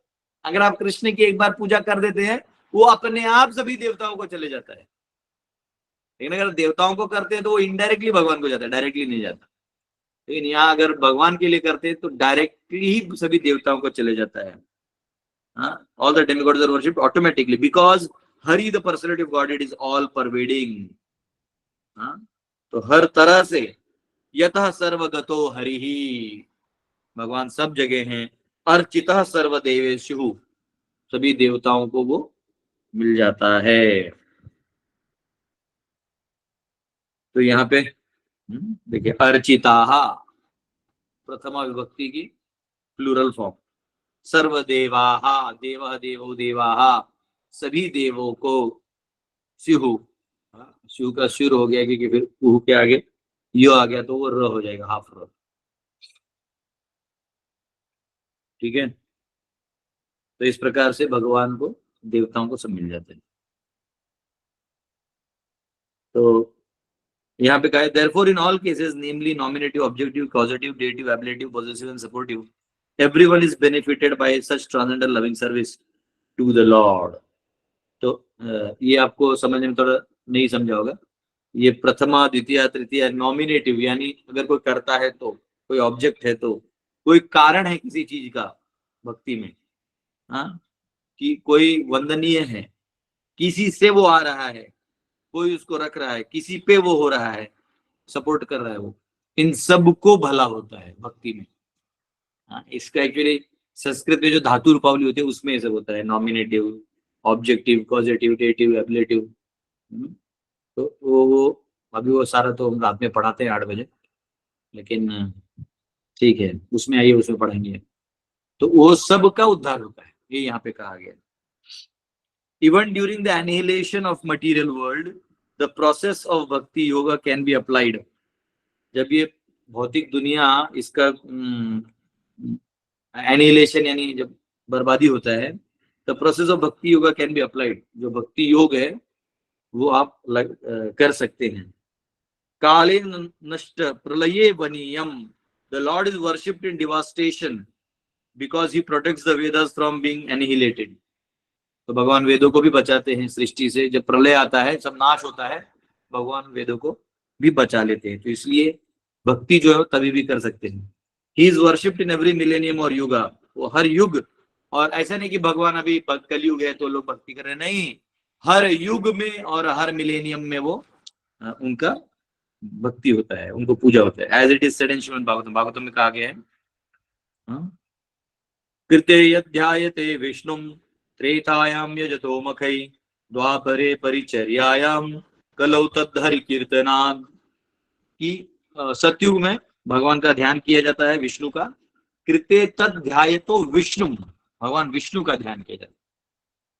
अगर आप कृष्ण की एक बार पूजा कर देते हैं, वो अपने आप सभी देवताओं को चले जाता है। लेकिन अगर देवताओं को करते हैं तो वो इनडायरेक्टली भगवान को जाता है, डायरेक्टली नहीं जाता। लेकिन यहाँ अगर भगवान के लिए करते हैं तो डायरेक्टली ही सभी देवताओं को चले जाता है। All the demigods are worshipped automatically because Hari the personality of God, it is all pervading. तो हर तरह से यतः सर्वगतो हरि ही, भगवान सब जगह हैं। अर्चितः सर्वदेवेषु, सभी देवताओं को वो मिल जाता है। तो यहाँ पे देखिए, अर्चिताः प्रथमा विभक्ति की प्लूरल फॉर्म, सर्वदेवाः, देवः देवो देवाः, सभी देवों को, स्युः, स्यु का शुर हो गया क्योंकि फिर उहु के आगे यो आ गया तो वो र हो जाएगा, हाफ र। ठीक है, तो इस प्रकार से भगवान को, देवताओं को सब मिल जाते हैं। तो यहाँ पे कहा है, therefore in all cases, namely nominative, objective, causative, dative, ablative, possessive and supportive, everyone is benefited by such transcendental loving service to the Lord. तो ये आपको समझने में थोड़ा नहीं समझा होगा। ये प्रथमा, द्वितीय, तृतीय, नॉमिनेटिव यानी अगर कोई करता है तो, कोई ऑब्जेक्ट है तो, कोई कारण है किसी चीज का भक्ति में, कि कोई वंदनीय है, किसी से वो आ रहा है, कोई उसको रख रहा है, किसी पे वो हो रहा है, सपोर्ट कर रहा है, वो इन सबको भला होता है भक्ति में। इसका एक्चुअली संस्कृत में जो धातु रूपावली होती है उसमें ये सब होता है, nominative, objective, causative, dative, ablative. तो वो अभी वो सारा तो हम रात में पढ़ाते हैं 8 बजे, लेकिन ठीक है, उसमें आइए, उसमें पढ़ेंगे। तो वो सब का उद्धार होता है, ये यहाँ पे कहा गया। Even during the annihilation of material world, the process of bhakti yoga can be applied. जब ये भौतिक दुनिया, इसका annihilation यानी जब बर्बादी होता है, the process of bhakti yoga can be applied. जो भक्ति योग है वो आप कर सकते हैं। काले नष्ट प्रलये वनीयम, the Lord is worshipped in devastation because he protects the Vedas from being annihilated. तो भगवान वेदों को भी बचाते हैं सृष्टि से। जब प्रलय आता है, सब नाश होता है, भगवान वेदों को भी बचा लेते हैं। तो इसलिए भक्ति जो है तभी भी कर सकते हैं। He is worshipped in every millennium और युगा, वो हर युग, और ऐसा नहीं कि भगवान अभी कलयुग है तो लोग भक्ति कर रहे हैं, नहीं, हर युग में और हर मिलेनियम में वो उनका भक्ति होता है, उनको पूजा होता है। As it is said in Shrimad Bhagavatam, Bhagavatam में कहा गया है, कृते यध्यायते विष्णुम त्रेतायाम यजतो मखै द्वापरे परिचर्यायाम कलौ तद्धरि कीर्तनाद, कि सतयुग में भगवान का ध्यान किया जाता है, विष्णु का। कृते तद ध्यायतो विष्णु, भगवान विष्णु का ध्यान किया जाता है।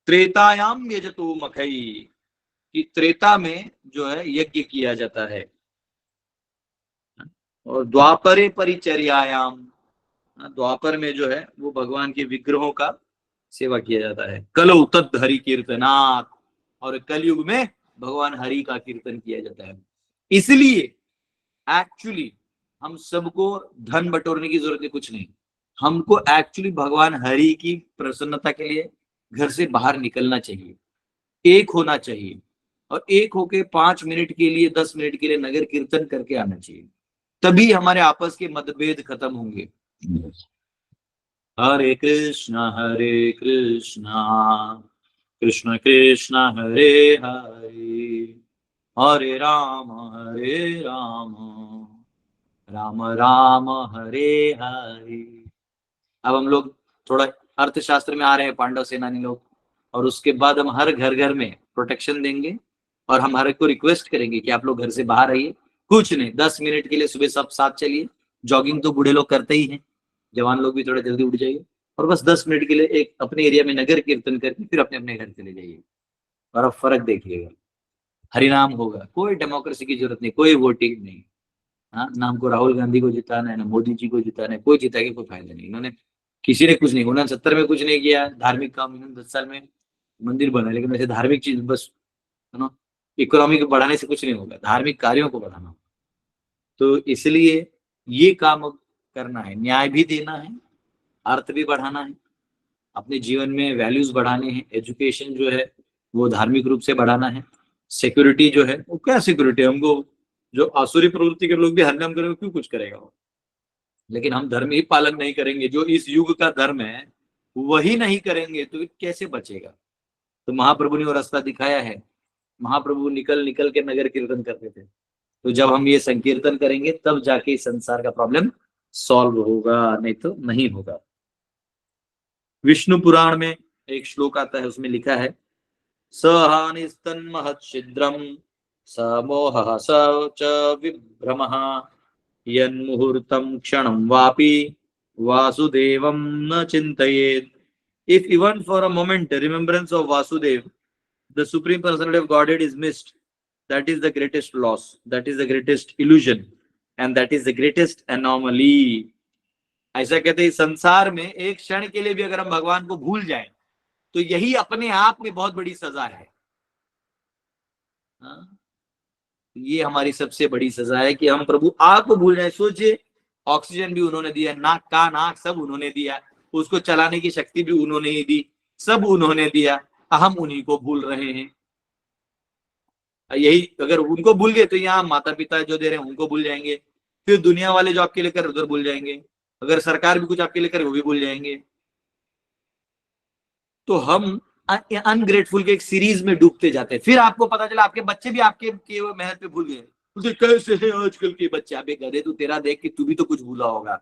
त्रेतायाम यजतो मखै, कि त्रेता में जो है यज्ञ किया जाता है, और द्वापरे परिचर्यायाम, द्वापर में जो है वो भगवान के विग्रहों का सेवा किया जाता है। कलौ तद हरि कीर्तनात्, और कलयुग में भगवान हरि का कीर्तन किया जाता है। इसलिए एक्चुअली हम सबको धन बटोरने की जरूरत है, कुछ नहीं। हमको एक्चुअली भगवान हरि की प्रसन्नता के लिए घर से बाहर निकलना चाहिए, एक होना चाहिए, और एक होके 5 मिनट के लिए, 10 मिनट के लिए नगर कीर्तन करके आना चाहिए। तभी हमारे आपस के मतभेद खत्म होंगे। हरे कृष्णा कृष्ण कृष्ण हरे हरे, हरे राम राम राम हरे हरे। अब हम लोग थोड़ा अर्थशास्त्र में आ रहे हैं, पांडव सेनानी लोग, और उसके बाद हम हर घर घर में प्रोटेक्शन देंगे, और हम हर एक को रिक्वेस्ट करेंगे कि आप लोग घर से बाहर आइए, कुछ नहीं, 10 मिनट के लिए सुबह सब साथ चलिए। जॉगिंग तो बूढ़े लोग करते ही हैं, जवान लोग भी थोड़ा जल्दी उठ जाइए, और बस 10 मिनट के लिए एक अपने एरिया में नगर कीर्तन करके फिर अपने अपने घर चले जाइए, और अब फर्क देखिएगा, हरिनाम होगा। कोई डेमोक्रेसी की जरूरत नहीं, कोई वोटिंग नहीं, हाँ, ना हमको राहुल गांधी को जिताना है, ना मोदी जी को जिताना है, कोई जिता के कोई फायदा नहीं। इन्होंने किसी ने कुछ नहीं, 69 में कुछ नहीं किया धार्मिक काम, इन्होंने 10 साल में मंदिर बनाए, लेकिन ऐसे धार्मिक चीज बस, है ना, इकोनॉमी को बढ़ाने से कुछ नहीं होगा, धार्मिक कार्यों को बढ़ाना होगा। तो इसलिए ये काम अब करना है, न्याय भी देना है, अर्थ भी बढ़ाना है, अपने जीवन में वैल्यूज बढ़ाने हैं, एजुकेशन जो है वो धार्मिक रूप से बढ़ाना है, सिक्योरिटी जो है वो क्या सिक्योरिटी, हमको जो आसुरी प्रवृत्ति के लोग भी हरनाम करेंगे क्यों कुछ करेगा वो, लेकिन हम धर्म ही पालन नहीं करेंगे, जो इस युग का धर्म है वही नहीं करेंगे तो कैसे बचेगा। तो महाप्रभु ने वो रास्ता दिखाया है, महाप्रभु निकल निकल के नगर कीर्तन करते थे, तो जब हम ये संकीर्तन करेंगे तब जाके इस संसार का प्रॉब्लम सॉल्व होगा, नहीं तो नहीं होगा। विष्णु पुराण में एक श्लोक आता है, उसमें लिखा है सहानिस्तन्महच्छिद्रम समोहः स च विभ्रमः यन्मुहूर्तं क्षणं वापि वासुदेवं न चिन्तयेत्। If even for a moment remembrance of Vasudev, the Supreme Personality of Godhead is missed, that is the greatest loss, that is the greatest illusion, and that is the greatest anomaly. ऐसा कहते हैं संसार में एक क्षण के लिए भी अगर हम भगवान को भूल जाएं तो यही अपने आप में बहुत बड़ी सजा है। हाँ? ये हमारी सबसे बड़ी सजा है कि हम प्रभु आपको भूल जाए। सोचिए, ऑक्सीजन भी उन्होंने दिया, नाक का नाक सब उन्होंने दिया, उसको चलाने की शक्ति भी उन्होंने ही दी, सब उन्होंने दिया, हम उन्हीं को भूल रहे हैं। यही अगर उनको भूल गए तो यहाँ माता पिता जो दे रहे हैं उनको भूल जाएंगे, फिर दुनिया वाले जो आपके लिए कर उधर भूल जाएंगे, अगर सरकार भी कुछ आपके लिए करे वो भी भूल जाएंगे। तो हम अनग्रेटफुल के एक सीरीज में डूबते जाते हैं। फिर आपको पता चला आपके बच्चे भी आपके मेहनत पे भूल गए, कैसे है आजकल के बच्चे। अबे गधे, तू तेरा देख कि तू भी तो कुछ भूला होगा,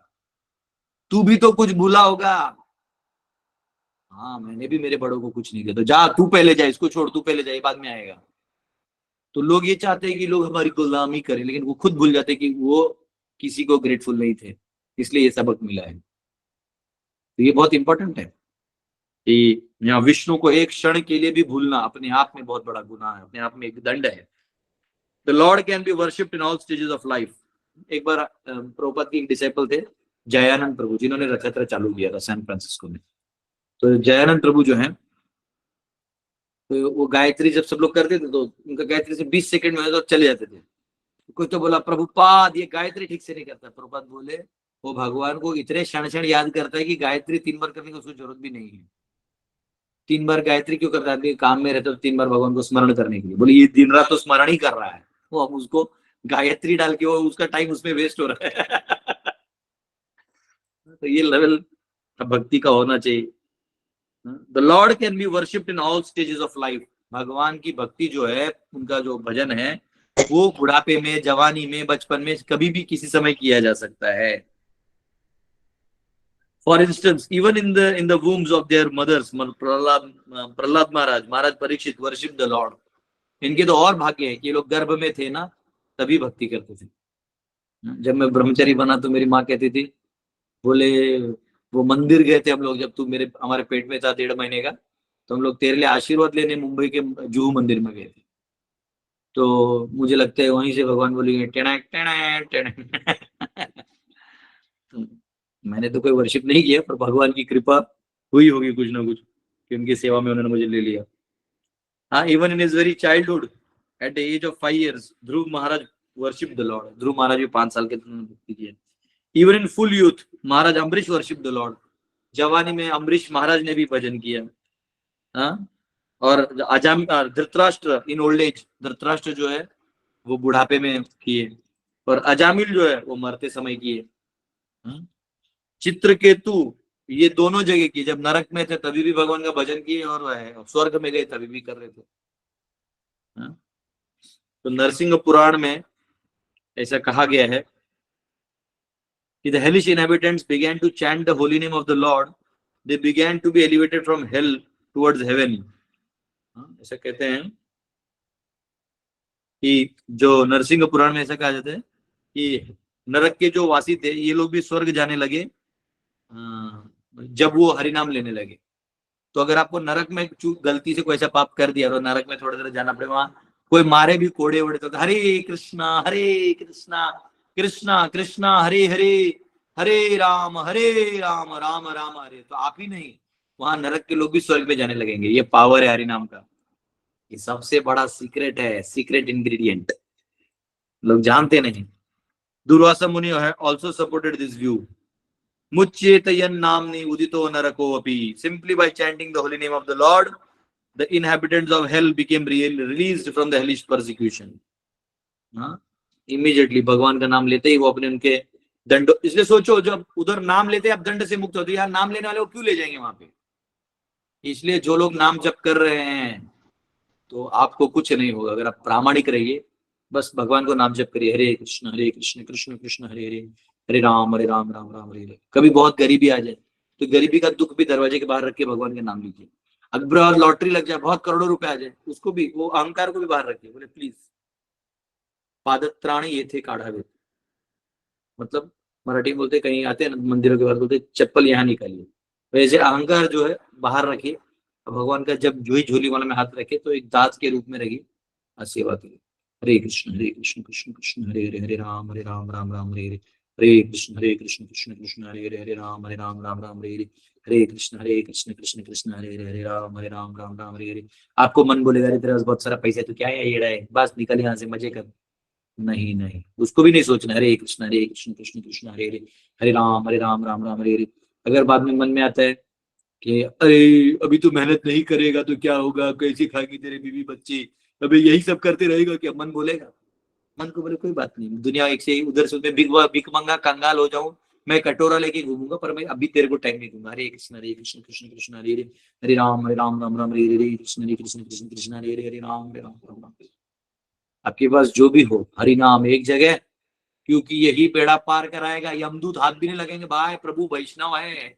तू भी तो कुछ भूला होगा। हाँ, मैंने भी मेरे बड़ों को कुछ नहीं किया, तो जा तू पहले जा, इसको छोड़, तू पहले जा, ये बाद में आएगा। तो लोग ये चाहते हैं कि लोग हमारी गुलामी करें, लेकिन वो खुद भूल जाते हैं कि वो किसी को ग्रेटफुल नहीं थे, इसलिए ये सबक मिला है। तो ये बहुत इंपॉर्टेंट है कि यहाँ विष्णु को एक क्षण के लिए भी भूलना अपने आप में बहुत बड़ा गुनाह है, अपने आप में एक दंड है। The Lord can be worshipped in all stages of life. एक बार प्रभुपाद के एक डिसाइपल थे जयानंद प्रभु, जिन्होंने रथ यात्रा चालू किया था सैन फ्रांसिस्को में। तो जयानंद प्रभु जो है, तो वो गायत्री जब सब लोग करते थे तो उनका गायत्री से 20 सेकंड में तो चले जाते थे। कोई तो बोला प्रभुपाद ये गायत्री ठीक से नहीं करता। प्रभुपाद बोले वो भगवान को इतने क्षण क्षण याद करता है कि गायत्री 3 बार करने की उसको जरूरत भी नहीं है। 3 बार गायत्री क्यों करता है? काम में रहता तो 3 बार भगवान को स्मरण करने के लिए। बोले ये दिन रात तो स्मरण ही कर रहा है, वो अब उसको गायत्री डाल के वो उसका टाइम उसमें वेस्ट हो रहा है। तो ये लेवल भक्ति का होना चाहिए। The Lord can be worshipped in all stages of life. भगवान की भक्ति जो है, उनका जो भजन है, वो बुढ़ापे में, जवानी में, बचपन में, कभी भी किसी समय किया जा सकता है। For instance even in the wombs of their mothers, Prahlad Maharaj Parikshit worship the lord. इनके तो और भाग्य है कि ये लोग गर्भ में थे ना, तभी भक्ति करते थे। जब मैं ब्रह्मचारी बना तो मेरी माँ कहती थी, बोले वो मंदिर गए थे हम लोग, जब तू हमारे पेट में था 1.5 महीने का, तो हम लोग तेरे लिए आशीर्वाद लेने मुंबई के जुहू मंदिर में गए थे। तो मुझे लगता है वहीं से भगवान बोलेंगे टेना टेना टेना। मैंने तो कोई वर्शिप नहीं किया, पर भगवान की कृपा हुई होगी कुछ ना कुछ कि उनकी सेवा में उन्होंने मुझे ले लिया। हाँ, even in his very childhood at the age of 5 years Dhruv Maharaj worship the lord. Dhruv Maharaj भी 5 साल के भक्ति किए। Even in full youth Maharaj Ambarish worship the lord. जवानी में अम्बरीश महाराज ने भी भजन किया। हाँ, और Dhritarashtra in old age, Dhritarashtra जो है वो बुढ़ापे में किए, और अजामिल जो है वो मरते समय किए। चित्रकेतु ये दोनों जगह किए, जब नरक में थे तभी भी भगवान का भजन किए, और स्वर्ग में गए तभी भी कर रहे थे। तो नरसिंह पुराण में ऐसा कहा गया है कि the hellish inhabitants began to chant the holy name of the Lord. They began to be elevated from hell towards heaven. ऐसा कहते हैं कि जो नरसिंह पुराण में ऐसा कहा जाता है कि नरक के जो वासी थे ये लोग भी स्वर्ग जाने लगे जब वो हरिनाम लेने लगे। तो अगर आपको नरक में गलती से कोई ऐसा पाप कर दिया तो नरक में थोड़ी देर जाना पड़ेगा, वहां कोई मारे भी कोड़े वोड़े तो हरे कृष्णा कृष्णा कृष्णा हरे हरे, हरे राम राम राम हरे। तो आप ही नहीं, वहां नरक के लोग भी स्वर्ग में जाने लगेंगे। ये पावर है हरि नाम का, ये सबसे बड़ा सीक्रेट है, सीक्रेट इंग्रेडिएंट, लोग जानते नहीं। दुर्वासा मुनि है ऑल्सो सपोर्टेड दिस व्यू। मुच्येत यन नामनि उदितो नरको अपि, simply by chanting the holy name of the Lord the inhabitants of hell became released from the hellish persecution। हाँ, इमीडिएटली भगवान का नाम लेते ही वो अपने उनके दंड, इसलिए सोचो जब उधर नाम लेते आप दंड से मुक्त होते, यार नाम लेने वाले को क्यों ले जाएंगे वहां पे। इसलिए जो लोग नाम जप कर रहे हैं तो आपको कुछ नहीं होगा, अगर आप प्रामाणिक रहिए, बस भगवान को नाम जप करिए, हरे कृष्ण कृष्ण कृष्ण हरे हरे, हरे राम राम राम हरे हरे। कभी बहुत गरीबी आ जाए तो गरीबी का दुख भी दरवाजे के बाहर रख के भगवान के नाम लीजिए। अकबर लॉटरी लग जाए, बहुत करोड़ों रुपए आ जाए, उसको भी, वो अहंकार को भी बाहर रखिए, बोले प्लीज पादत्राणी ये थे काढ़ावे, मतलब मराठी में बोलते, कहीं आते हैं ना मंदिरों के बाहर बोलते चप्पल यहाँ निकालिए, वैसे अहंकार जो है बाहर रखिए। भगवान का जब जो ही झोली वाला में हाथ रखे तो एक दास के रूप में रखिए, और सेवा करिए। हरे कृष्ण कृष्ण कृष्ण हरे हरे, हरे राम राम राम हरे हरे, हरे कृष्ण कृष्ण कृष्ण हरे राम राम हरे हरे, हरे कृष्ण कृष्ण कृष्ण हरे राम राम हरे हरे। आपको मन बोलेगा अरे तेरे पास बहुत सारा पैसा है तो क्या है, ये है बस निकल यहाँ से मजे कर, नहीं नहीं, उसको भी नहीं सोचना। हरे कृष्ण कृष्ण कृष्ण हरे हरे, हरे राम राम हरे हरे। अगर बाद में मन में आता है कि अरे अभी तो मेहनत नहीं करेगा तो क्या होगा, कैसे खाएगी तेरे बीवी बच्चे, अभी यही सब करते रहेगा क्या, मन बोलेगा। मन को बोले कोई बात नहीं, दुनिया एक से उधर से उधर भिक मंगा कंगाल हो जाऊं, मैं कटोरा लेके घूमूंगा, पर मैं अभी तेरे को टाइम नहीं दूंगा। हरे कृष्ण कृष्ण कृष्ण हरे हरे, हरे राम राम हरे हरे, कृष्ण कृष्ण कृष्ण हरे हरे, हरे राम राम। आपके पास जो भी हो, हरि नाम एक जगह, क्योंकि यही बेड़ा पार कराएगा, यमदूत हाथ भी नहीं लगेंगे, भाई प्रभु वैष्णव है।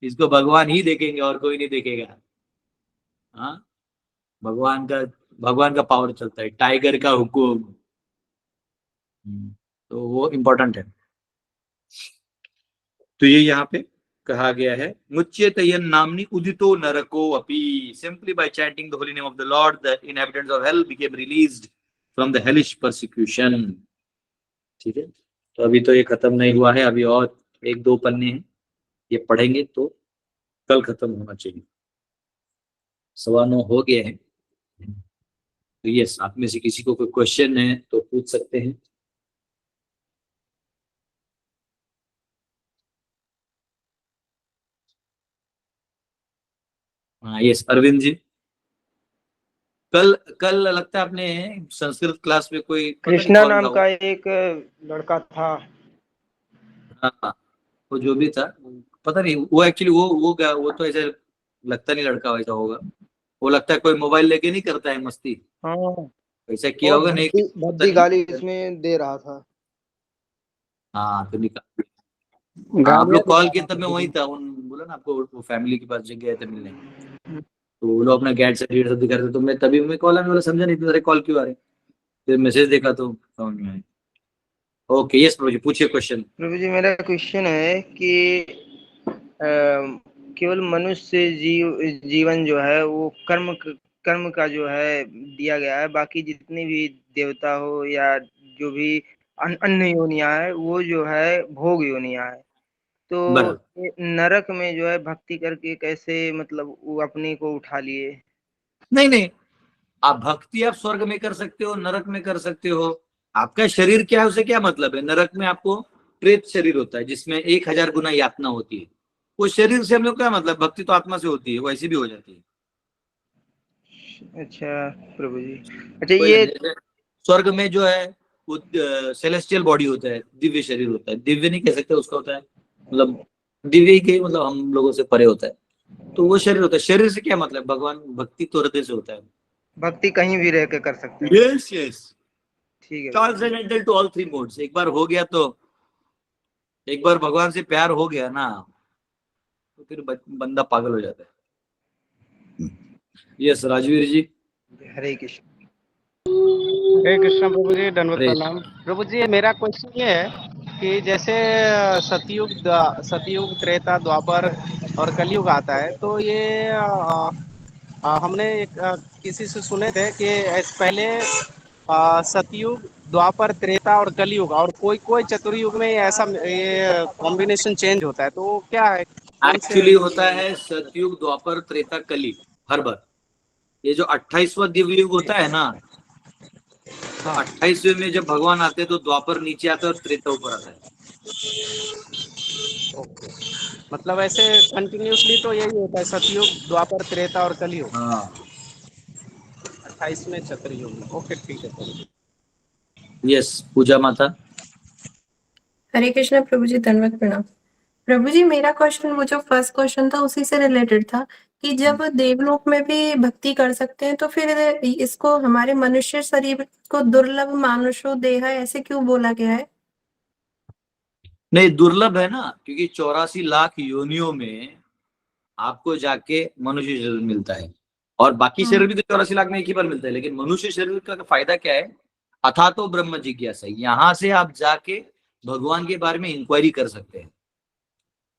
इसको भगवान ही देखेंगे और कोई नहीं देखेगा। हाँ, भगवान का पावर चलता है, टाइगर का हुकुम। तो वो इम्पोर्टेंट है। तो ये यहाँ पे कहा गया है, मुच्येत यन नामनि उदितो नरको अपि, simply by chanting the holy name of the Lord the inhabitants of hell became released from the hellish persecution. ठीक है, तो अभी तो ये खत्म नहीं हुआ है, अभी और एक दो पन्ने हैं, ये पढ़ेंगे तो कल खत्म होना चाहिए। 9:15 हो गया है। तो ये आप में से किसी को कोई क्वेश्चन है तो पूछ सकते हैं। हाँ यस, अरविंद जी, कल कल लगता है आपने संस्कृत क्लास में कोई पता नहीं कृष्णा कौन नाम था का वो। एक लड़का था। हाँ, वो जो भी था, पता नहीं वो एक्चुअली वो क्या, वो तो ऐसे लगता नहीं लड़का वैसा होगा, वो लगता है कोई मोबाइल लेके नहीं करता है मस्ती, हाँ, वैसा किया और होगा, नहीं भद्दी पता भद्दी नहीं। गाली इसमें दे रहा था। हाँ तो निकाल, हाँ आप गालियां लोग दे कॉल रहा किए था तब मैं वहीं भद्दी। था, उन बोला ना आपको वो फैमिली के पास गए थे मिलने, तो वो लोग अपना गेट सर्टिफिकेट सब दिखा रहे थे, तो मैं तभी मैं कॉल आने वाला समझा नहीं, तो कॉल क्यों आ रहे, फिर मैसेज देखा तो समझ में आया। ओके यस प्रभु जी, पूछिए क्वेश्चन। प्रभु जी, मेरा क्वेश्चन है कि केवल मनुष्य जीवन जो है वो कर्म का जो है दिया गया है, बाकी जितनी भी देवता हो या जो भी अन्य योनियां है वो जो है भोग योनियां है। तो बराबर, ये नरक में जो है भक्ति करके कैसे मतलब वो अपने को उठा लिए। नहीं नहीं, आप भक्ति आप स्वर्ग में कर सकते हो, नरक में कर सकते हो, आपका शरीर क्या है उसे क्या मतलब है। नरक में आपको प्रेत शरीर होता है जिसमें 1000 गुना यातना होती है, वो शरीर से हम लोग क्या मतलब, भक्ति तो आत्मा से होती है, वो ऐसी भी हो जाती है। अच्छा प्रभु जी, अच्छा कोई ये जैसे स्वर्ग में जो है वो सेलेस्टियल बॉडी होता है, दिव्य शरीर होता है, दिव्य नहीं कह सकते उसका, होता है मतलब दिव्य ही के मतलब हम लोगों से परे होता है, तो वो शरीर होता है। शरीर से क्या मतलब, भगवान भक्ति तो हृदय से होता है। भक्ति कहीं भी रह के कर सकते हैं। यस यस, ठीक है प्रभु जी। Transcendental to all three modes. एक बार हो गया तो, एक बार भगवान से प्यार हो गया ना, तो फिर बंदा पागल हो जाता है। यस राजवीर जी। हरे कृष्ण। हरे कृष्ण प्रभु जी, दंडवत अरे प्रणाम। प्रभु जी मेरा क्वेश्चन ये है कि जैसे सतयुग त्रेता द्वापर और कलयुग आता है, तो ये हमने किसी से सुने थे कि पहले सतयुग द्वापर, त्रेता और कलयुग, और कोई कोई चतुर्युग में ऐसा ये कॉम्बिनेशन चेंज होता है, तो वो क्या है, कौन से एक्चुअली युग होता में? है सतयुग, द्वापर, त्रेता, कली, हर बार। ये जो 28वां दिव्य युग होता है ना, हाँ, 28वें में जब भगवान आते हैं तो द्वापर नीचे आता है और त्रेता ऊपर आता है। ओके। मतलब ऐसे कंटिन्यूसली तो यही होता है, सतयुग, द्वापर, त्रेता और कलयुग, हाँ 28 में चतुर्युग में। ओके, ठीक है प्रभु। यस पूजा माता। हरे कृष्णा प्रभु जी, धन्यवाद, प्रणाम। प्रभु जी, मेरा क्वेश्चन, वो जो फर्स्ट क्वेश्चन था उसी से रिलेटेड था कि जब देवलोक में भी भक्ति कर सकते हैं तो फिर इसको हमारे मनुष्य शरीर को दुर्लभ मानुषो देह ऐसे क्यों बोला गया है? नहीं, दुर्लभ है ना, क्योंकि 84 लाख योनियों में आपको जाके मनुष्य शरीर मिलता है, और बाकी शरीर भी तो 84 लाख में एक ही बार मिलता है, लेकिन मनुष्य शरीर का फायदा क्या है? अथा तो ब्रह्म जिज्ञासा, यहाँ से आप जाके भगवान के बारे में इंक्वायरी कर सकते हैं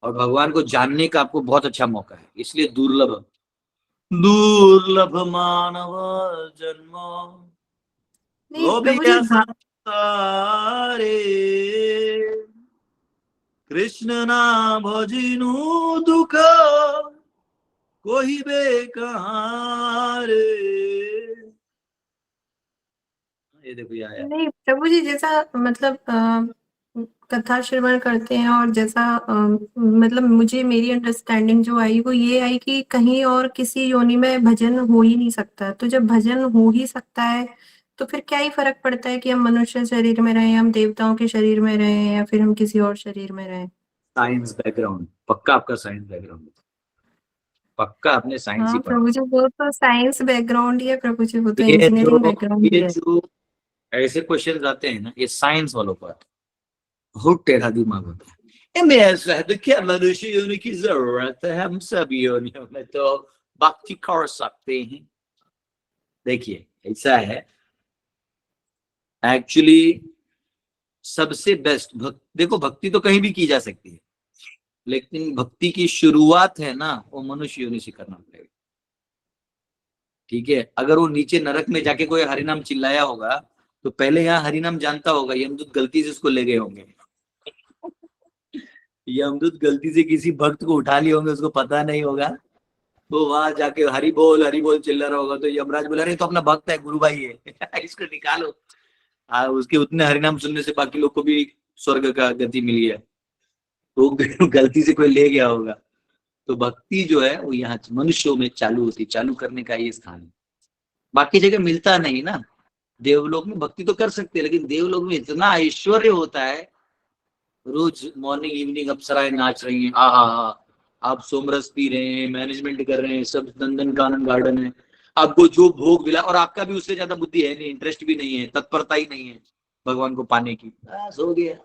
और भगवान को जानने का आपको बहुत अच्छा मौका है, इसलिए दुर्लभ। दुर्लभ मानव जन्म नहीं वो भी प्रभु जी, संसारे, कृष्ण ना भजिनु दुख कोई बेकार। ये देखो ये आया। नहीं प्रभु जी, जैसा मतलब कथा श्रवण करते हैं और जैसा मतलब मुझे मेरी अंडरस्टैंडिंग जो आई वो ये आई कि कहीं और किसी योनि में भजन हो ही नहीं सकता, तो जब भजन हो ही सकता है तो फिर क्या ही फर्क पड़ता है कि हम मनुष्य शरीर में रहें, हम देवताओं के शरीर में रहें, या फिर हम किसी और शरीर में रहें। साइंस बैकग्राउंड पक्का, आपका साइंस बैकग्राउंड पक्का, आपने साइंस ही हाँ पढ़ा। प्रभु जी, वो तो साइंस बैकग्राउंड ही है प्रभु जी, वो तो ये इंजीनियरिंग जो बैकग्राउंड ये ही है। जो ऐसे क्वेश्चन आते हैं ना, ये साइंस वालों पर बहुत टेढ़ा दिमाग होता है। इनमें ऐसा है तो क्या मनुष्य योनि की जरूरत है? हम सभी योनियों में तो भक्ति कर सकते हैं। देखिए ऐसा है, एक्चुअली सबसे बेस्ट देखो भक्ति तो कहीं भी की जा सकती है, लेकिन भक्ति की शुरुआत है ना, वो मनुष्य योनि से करना पड़ेगा। ठीक है, अगर वो नीचे नरक में जाके कोई हरिनाम चिल्लाया होगा तो पहले यहाँ हरिनाम जानता होगा, यमदूत गलती से उसको ले गए होंगे, यमदूत गलती से किसी भक्त को उठा लिए होंगे, उसको पता नहीं होगा, तो वहां जाके हरि बोल चिल्ला रहा होगा, तो यमराज बोला रहे तो अपना भक्त है, गुरु भाई है इसको निकालो। उसके उतने हरिनाम सुनने से बाकी लोग को भी स्वर्ग का गति मिल गया, तो गलती से कोई ले गया होगा। तो भक्ति जो है वो यहाँ मनुष्यों में चालू होती, चालू करने का ये स्थान है, बाकी जगह मिलता नहीं ना। देवलोक में भक्ति तो कर सकते हैं, लेकिन देवलोक में इतना ऐश्वर्य होता है, रोज मॉर्निंग इवनिंग अप्सराएं नाच रही हैं, आप सोमरस पी रहे हैं, मैनेजमेंट कर रहे हैं, सब नंदन कानन गार्डन है, आपको जो भोग मिला, और आपका भी उससे ज्यादा बुद्धि है नहीं, इंटरेस्ट भी नहीं है, तत्परता ही नहीं है भगवान को पाने की, बस हो गया।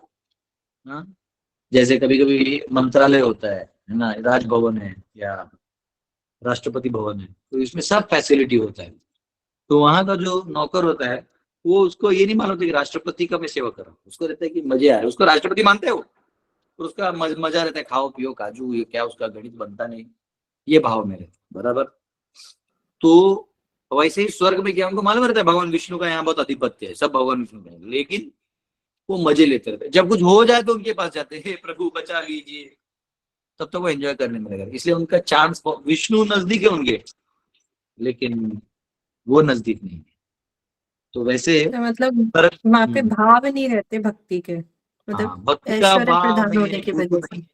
हाँ, जैसे कभी कभी मंत्रालय होता है ना, राजभवन है या राष्ट्रपति भवन है, तो इसमें सब फैसिलिटी होता है, तो वहां का जो नौकर होता है वो उसको ये नहीं मालूम कि राष्ट्रपति का मैं सेवा कर रहा हूँ, उसको रहता है कि मजे आ रहे, उसको राष्ट्रपति मानते हो, और उसका मजा रहता है, खाओ पियो काजू, ये क्या उसका गणित बनता नहीं, ये भाव में रहता बराबर। तो वैसे ही स्वर्ग में क्या उनको मालूम रहता है भगवान विष्णु का यहाँ बहुत आधिपत्य है, सब भगवान विष्णु का है, लेकिन वो मजे लेते रहते हैं, जब कुछ हो जाए तो उनके पास जाते हैं, प्रभु बचा लीजिए, तब तो वो एंजॉय करने में लगा, इसलिए उनका चांस, विष्णु नजदीक है उनके, लेकिन वो नजदीक नहीं है। तो वैसे तो मतलब पर वहां पे भाव नहीं रहते भक्ति के, मतलब हाँ, भक्ति का ऐश्वर्य भाव प्रधान नहीं है होने की बिल्कुल वजह से। नहीं,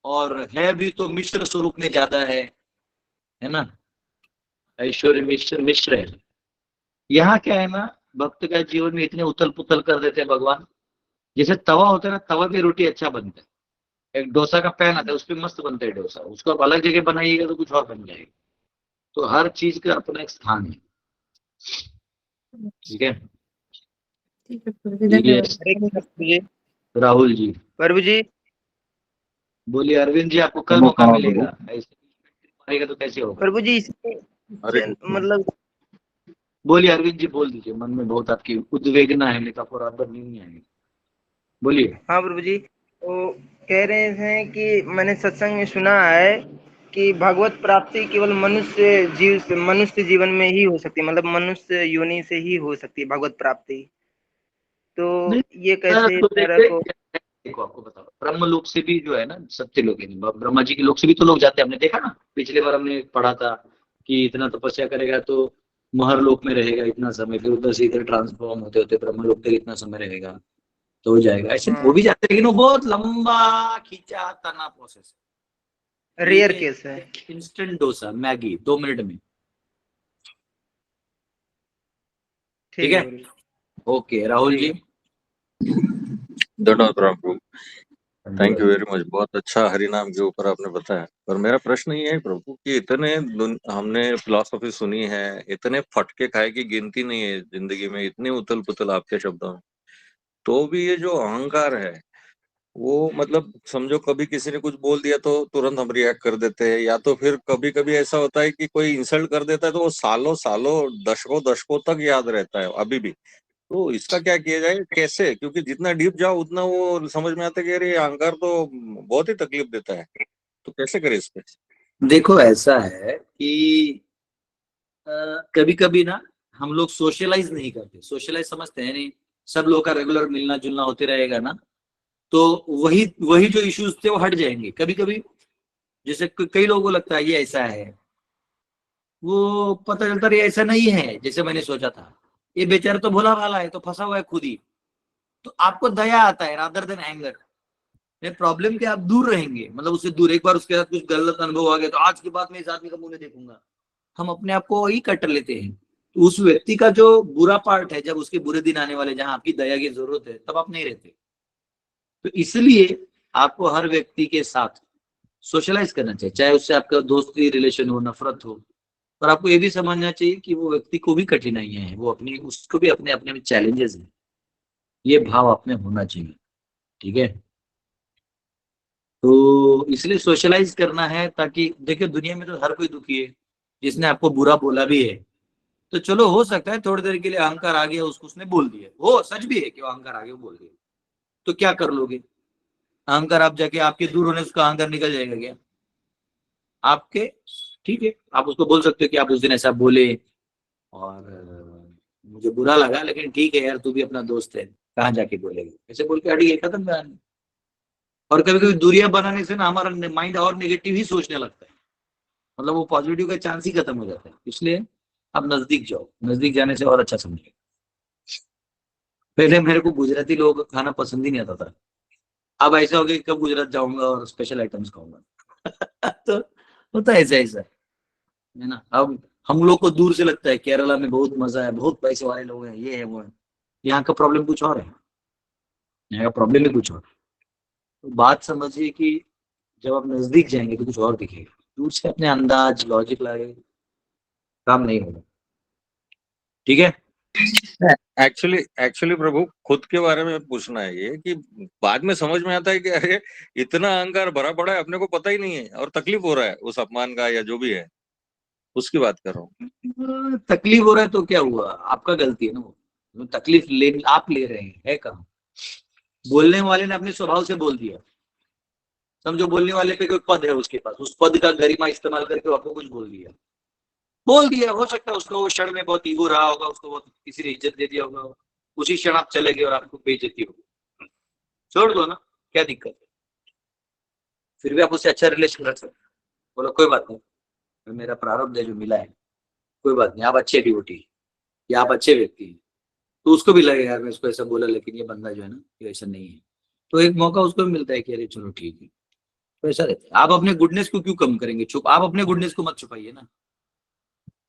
और है भी तो मिश्र स्वरूप में ज्यादा है ना, ऐश्वर्य मिश्र मिश्र है। यहाँ क्या है ना, भक्त का जीवन में इतने उथल पुथल कर देते हैं भगवान, जैसे तवा होता है ना, तवा पे रोटी अच्छा बनता है, एक डोसा का पैन आता है, उस पर मस्त बनता है डोसा, उसको आप अलग जगह बनाइएगा तो कुछ और बन जाएगा, तो हर चीज का अपना एक स्थान है। ठीक है, ठीक है प्रभु जी, ये हरे कृष्ण धन्यवाद। प्रभु जी। राहुल जी प्रभु जी, बोलिए, अरविंद जी आपको कल मौका मिलेगा, ऐसे मारेगा तो कैसे होगा? प्रभु जी, इसमें मतलब बोलिए अरविंद जी, बोल दीजिए, मन में बहुत आपकी उद्वेगना है, लेकिन आपको रात भर नींद नहीं आएगी, बोलिए। हाँ प्रभु जी, वो कह रहे थे कि मैंने सत्संग में सुना है कि भगवत प्राप्ति केवल मनुष्य जीवन में ही हो सकती है, मतलब मनुष्य योनि से ही हो सकती है भगवत प्राप्ति। तो नहीं, ये कैसे तो नरक हो? देखो आपको बताओ, ब्रह्म लोक से भी जो है ना सत्य लोक है, ब्रह्मा जी के लोक से भी तो लोग जाते हैं, हमने देखा ना, पिछले बार हमने पढ़ा था कि इतना तपस्या करेगा तो महर लोक में रहेगा इतना समय, फिर उधर से इधर ट्रांसफॉर्म होते होते ब्रह्म लोक तक इतना समय रहेगा तो हो जाएगा, ऐसे वो भी जाते हैं, लेकिन वो बहुत लंबा खींचा तना प्रोसेस है। रेयर ये केस है। इंस्टेंट डोसा मैगी 2 मिनट में। ठीक ठीक है है, गुरु। ओके राहुल ठीक जी। है। धन्यवाद प्रभु, थैंक यू धन्यवाद। Very much. बहुत अच्छा हरि नाम के ऊपर आपने बताया। पर मेरा प्रश्न ये है प्रभु कि इतने हमने फिलॉसफी सुनी है, इतने फटके खाए की गिनती नहीं है जिंदगी में, इतनी उथल पुथल आपके शब्दों में, तो भी ये जो अहंकार है वो मतलब समझो कभी किसी ने कुछ बोल दिया तो तुरंत हम रिएक्ट कर देते हैं, या तो फिर कभी कभी ऐसा होता है कि कोई इंसल्ट कर देता है तो वो सालों सालों दशकों दशकों तक याद रहता है अभी भी। तो इसका क्या किया जाए, कैसे? क्योंकि जितना डीप जाओ उतना वो समझ में आता है कि अरे ये अहंकार तो बहुत ही तकलीफ देता है, तो कैसे करें इस पे? देखो ऐसा है कि कभी कभी ना हम लोग सोशलाइज नहीं करते, सोशलाइज समझते हैं नहीं, सब लोगों का रेगुलर मिलना जुलना होते रहेगा ना, तो वही वही जो इश्यूज थे वो हट जाएंगे कभी कभी। जैसे कई लोगों को लगता है ये ऐसा है, वो पता चलता है ये ऐसा नहीं है जैसे मैंने सोचा था, ये बेचारा तो भोला भाला है तो फंसा हुआ है खुद ही, तो आपको दया आता है रादर देन एंगर। प्रॉब्लम के आप दूर रहेंगे, मतलब उससे दूर, एक बार उसके साथ कुछ गलत अनुभव आ गया तो आज के बाद मैं इस आदमी का मुंह नहीं देखूंगा, हम अपने आप को ही कट लेते हैं। तो उस व्यक्ति का जो बुरा पार्ट है, जब उसके बुरे दिन आने वाले जहां आपकी दया की जरूरत है तब आप नहीं रहते। तो इसलिए आपको हर व्यक्ति के साथ सोशलाइज करना चाहिए, चाहे उससे आपका दोस्ती रिलेशन हो नफरत हो, पर आपको ये भी समझना चाहिए कि वो व्यक्ति को भी कठिनाइयां हैं, वो अपनी उसको भी अपने अपने में चैलेंजेस हैं, ये भाव आप में होना चाहिए। ठीक है, तो इसलिए सोशलाइज करना है, ताकि देखिए दुनिया में तो हर कोई दुखी है, जिसने आपको बुरा बोला भी है तो चलो हो सकता है थोड़ी देर के लिए अहंकार आ गया उसको, उसने बोल दिया, वो सच भी है कि वो अहंकार आ गया बोल दिया, तो क्या कर लोगे? अहंकार आप जाके आपके दूर होने से उसका अहंकार निकल जाएगा क्या आपके? ठीक है, आप उसको बोल सकते हो कि आप उस दिन ऐसा बोले और मुझे बुरा लगा, लेकिन ठीक है यार तू भी अपना दोस्त है, कहाँ जाके बोलेगा, ऐसे बोल के हट गए, खत्म कहानी। और कभी कभी दूरियां बनाने से ना हमारा माइंड और नेगेटिव ही सोचने लगता है, मतलब वो पॉजिटिव का चांस ही खत्म हो जाता है। इसलिए आप नजदीक जाओ, नजदीक जाने से और अच्छा समझेगा। पहले मेरे को गुजराती लोगों का खाना पसंद ही नहीं आता था, अब ऐसा हो गया कि कब गुजरात जाऊंगा और स्पेशल आइटम्स खाऊंगा तो होता है ऐसा ऐसा, है ना। अब हम लोग को दूर से लगता है केरला में बहुत मजा है, बहुत पैसे वाले लोग हैं, ये है वो है, यहाँ का प्रॉब्लम कुछ और है, यहाँ का प्रॉब्लम भी कुछ और है। तो बात समझिए कि जब आप नजदीक जाएंगे तो कुछ और दिखेगा, दूर से अपने अंदाज लॉजिक लाए काम नहीं होगा। ठीक है, एक्चुअली एक्चुअली प्रभु खुद के बारे में पूछना है ये कि बाद में समझ में आता है कि अरे इतना अहंकार भरा पड़ा है, अपने को पता ही नहीं है और तकलीफ हो रहा है उस अपमान का या जो भी है, उसकी बात कर रहा हूँ। तकलीफ हो रहा है तो क्या हुआ, आपका गलती है ना, वो तकलीफ ले आप ले रहे हैं, है कहाँ? बोलने वाले ने अपने स्वभाव से बोल दिया, समझो बोलने वाले पे कोई पद है उसके पास, उस पद का गरिमा इस्तेमाल करके वो आपको कुछ बोल दिया, हो सकता है उसको वो क्षण में बहुत ईगो रहा होगा, उसको बहुत किसी ने इज्जत दे दिया होगा, उसी क्षण आप चले गए और आपको बेइज्जती होगी, छोड़ दो ना, क्या दिक्कत है? फिर भी आप उससे अच्छा रिलेशन रख सकते, बोलो कोई बात नहीं, मेरा प्रारब्ध है जो मिला है, कोई बात नहीं, आप अच्छे ड्यूटी या आप अच्छे व्यक्ति हैं, तो उसको भी लगेगा यार मैं इसको ऐसा बोला लेकिन ये बंदा जो है ना ये ऐसा नहीं है, तो एक मौका उसको भी मिलता है कि अरे चलो ठीक है। तो ऐसा रहता है, आप अपने गुडनेस को क्यों कम करेंगे, चुप, आप अपने गुडनेस को मत छुपाइए ना।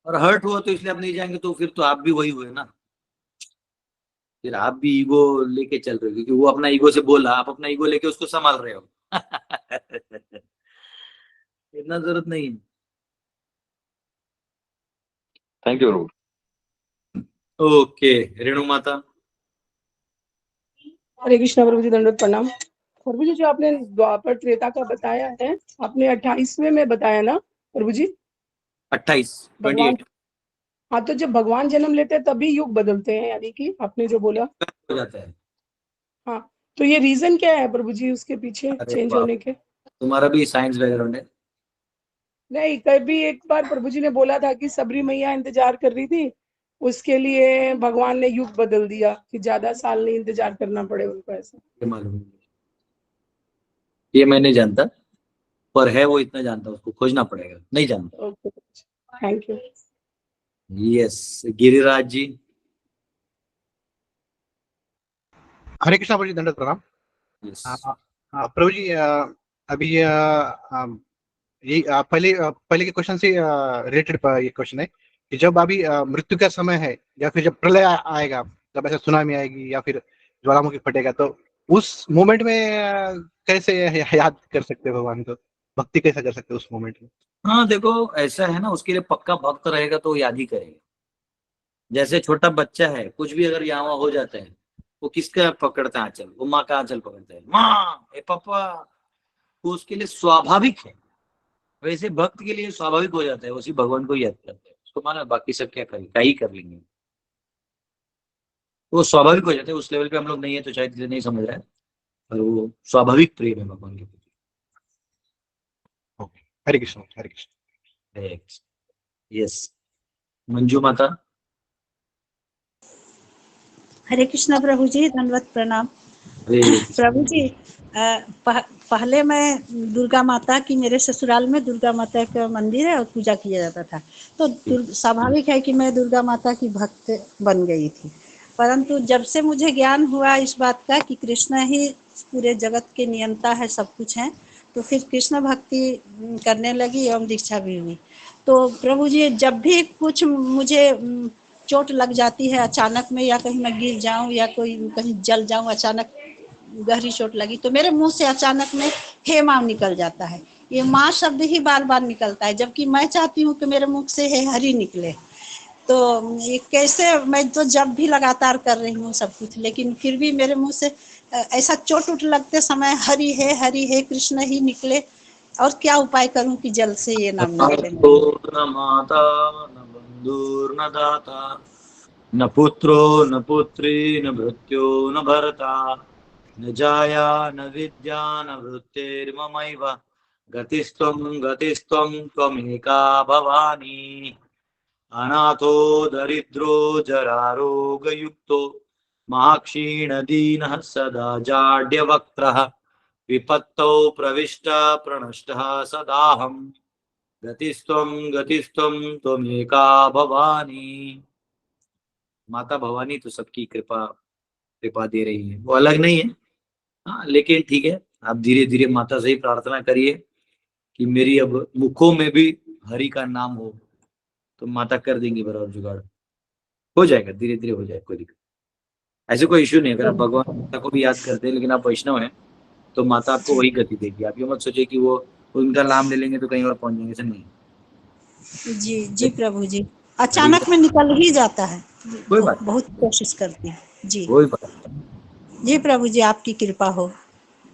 और हर्ट हुआ तो इसलिए आप नहीं जाएंगे, तो फिर तो आप भी वही हुए ना, फिर आप भी ईगो लेके चल रहे हो, क्योंकि वो अपना ईगो से बोला, आप अपना ईगो लेके उसको संभाल रहे हो इतना जरूरत नहीं है। Thank you Prabhu. Okay, Renu माता। हरे कृष्णा प्रभु जी, दंडवत प्रणाम। प्रभु जी जो आपने द्वापर त्रेता का बताया है, आपने 28वें में बताया ना प्रभु जी? 28 भगवान, 28 हाँ, तो जब भगवान जन्म लेते हैं तभी युग बदलते हैं, यानी कि आपने जो बोला। हो जाता है। हाँ, तो ये रीजन क्या है प्रभु जी उसके पीछे अरे चेंज बाप, होने के? तुम्हारा भी साइंस बैकग्राउंड है। नहीं, कभी एक बार प्रभु जी ने बोला था कि सबरी मैया इंतजार कर रही थी, उसके लिए भगवान ने युग बदल दिया कि ज्यादा साल नहीं इंतजार करना पड़े उनको, ऐसा। ये मालूम नहीं। ये मैं नहीं जानता, पर है वो इतना जानता, उसको खोजना पड़ेगा, नहीं जानता। Okay, thank you. Yes, Giriraj ji. Hare Krishna प्रभु जी, दंडवत प्रणाम। यस। प्रभु जी, अभी ये पहले के क्वेश्चन से रिलेटेड ये क्वेश्चन है कि जब अभी मृत्यु का समय है या फिर जब प्रलय आएगा, जब ऐसे सुनामी आएगी या फिर ज्वालामुखी फटेगा, तो उस मोमेंट में कैसे याद कर सकते हैं भगवान को, भक्ति कैसे कर सकते हैं उस मोमेंट में? हाँ देखो, ऐसा है ना, उसके लिए पक्का भक्त रहेगा तो याद ही करेगा। जैसे छोटा बच्चा है, कुछ भी अगर यहाँ वहाँ हो जाता है, वो किसका पकड़ता है आंचल? वो माँ का आंचल पकड़ता है, माँ ए पापा। वो उसके लिए स्वाभाविक है। वैसे भक्त के लिए स्वाभाविक हो जाता है, उसी भगवान को याद करते हैं, उसको माना बाकी सब क्या करें, क्या ही कर लेंगे। वो स्वाभाविक हो जाता है। उस लेवल पे हम लोग नहीं है तो शायद इसलिए नहीं समझ रहा है, पर वो स्वाभाविक प्रेम है भगवान के प्रति। हरे कृष्ण, हरे कृष्ण। यस, मंजू माता। हरे कृष्णा प्रभु जी, दंडवत प्रणाम। हरे प्रभु जी, पहले मैं दुर्गा माता की, मेरे ससुराल में दुर्गा माता का मंदिर है और पूजा किया जाता था, तो स्वाभाविक है कि मैं दुर्गा माता की भक्त बन गई थी। परंतु जब से मुझे ज्ञान हुआ इस बात का कि कृष्ण ही पूरे जगत के नियंता है, सब कुछ है, तो फिर कृष्ण भक्ति करने लगी एवं दीक्षा भी हुई। तो प्रभु जी, जब भी कुछ मुझे चोट लग जाती है अचानक में, या कहीं मैं गिर जाऊं या कोई कहीं जल जाऊं, अचानक गहरी चोट लगी, तो मेरे मुंह से अचानक में हे माँ निकल जाता है। ये माँ शब्द ही बार बार निकलता है, जबकि मैं चाहती हूँ कि मेरे मुख से हे हरि निकले। तो ये कैसे, मैं तो जब भी लगातार कर रही हूँ सब कुछ, लेकिन फिर भी मेरे मुंह से ऐसा चोट उठ लगते समय हरि हे कृष्ण ही निकले। और क्या उपाय करूं कि जल्द से ये नाम निकले? न माता न बंधुर्न दाता, न पुत्रो न पुत्री न भृत्यो न भर्ता, न जाया न विद्या न वृत्तिर्ममैव, गतिस्त्वं त्वमेका भवानी। अनाथो दरिद्रो जरारोगयुक्तो, महाक्षीण दीनः सदा जाड्यवक्त्रः, विपत्तौ प्रविष्टा प्रणष्टः सदाहम्, गतिस्त्वं त्वमेका भवानी। माता भवानी तो सबकी कृपा कृपा दे रही है, वो अलग नहीं है। हाँ, लेकिन ठीक है, आप धीरे धीरे माता से ही प्रार्थना करिए कि मेरी अब मुखों में भी हरि का नाम हो, तो माता कर देंगी बराबर जुगाड़, हो जाएगा, धीरे धीरे हो जाएगा, कोई दिक्कत ऐसे कोई इश्यू नहीं। अगर आप भगवान माता को भी याद करते हैं लेकिन आप वैष्णव हैं, तो माता आपको वही गति देगी। आप ये मत सोचिए कि वो उनका नाम ले लेंगे तो कहीं और पहुंच जाएंगे, ऐसा नहीं। जी जी प्रभु जी, अचानक में निकल ही जाता है, कोई बात बहुत कोशिश करती है जी। कोई बात जी प्रभु जी, आपकी कृपा हो।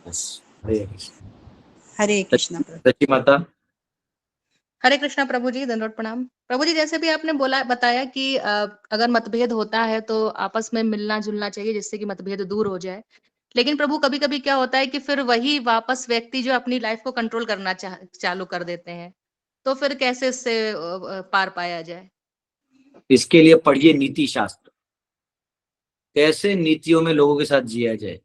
बस। हरे कृष्ण। हरे कृष्णा प्रभु। सच्ची माता। हरे कृष्णा प्रभु जी, दंडवत प्रणाम। प्रभु जी, जैसे भी आपने बताया कि अगर मतभेद होता है तो आपस में मिलना जुलना चाहिए जिससे कि मतभेद दूर हो जाए। लेकिन प्रभु, कभी कभी क्या होता है कि फिर वही वापस व्यक्ति जो अपनी लाइफ को कंट्रोल करना चालू कर देते हैं, तो फिर कैसे इससे पार पाया जाए? इसके लिए पढ़िए नीति शास्त्र, कैसे नीतियों में लोगों के साथ जिया जाए।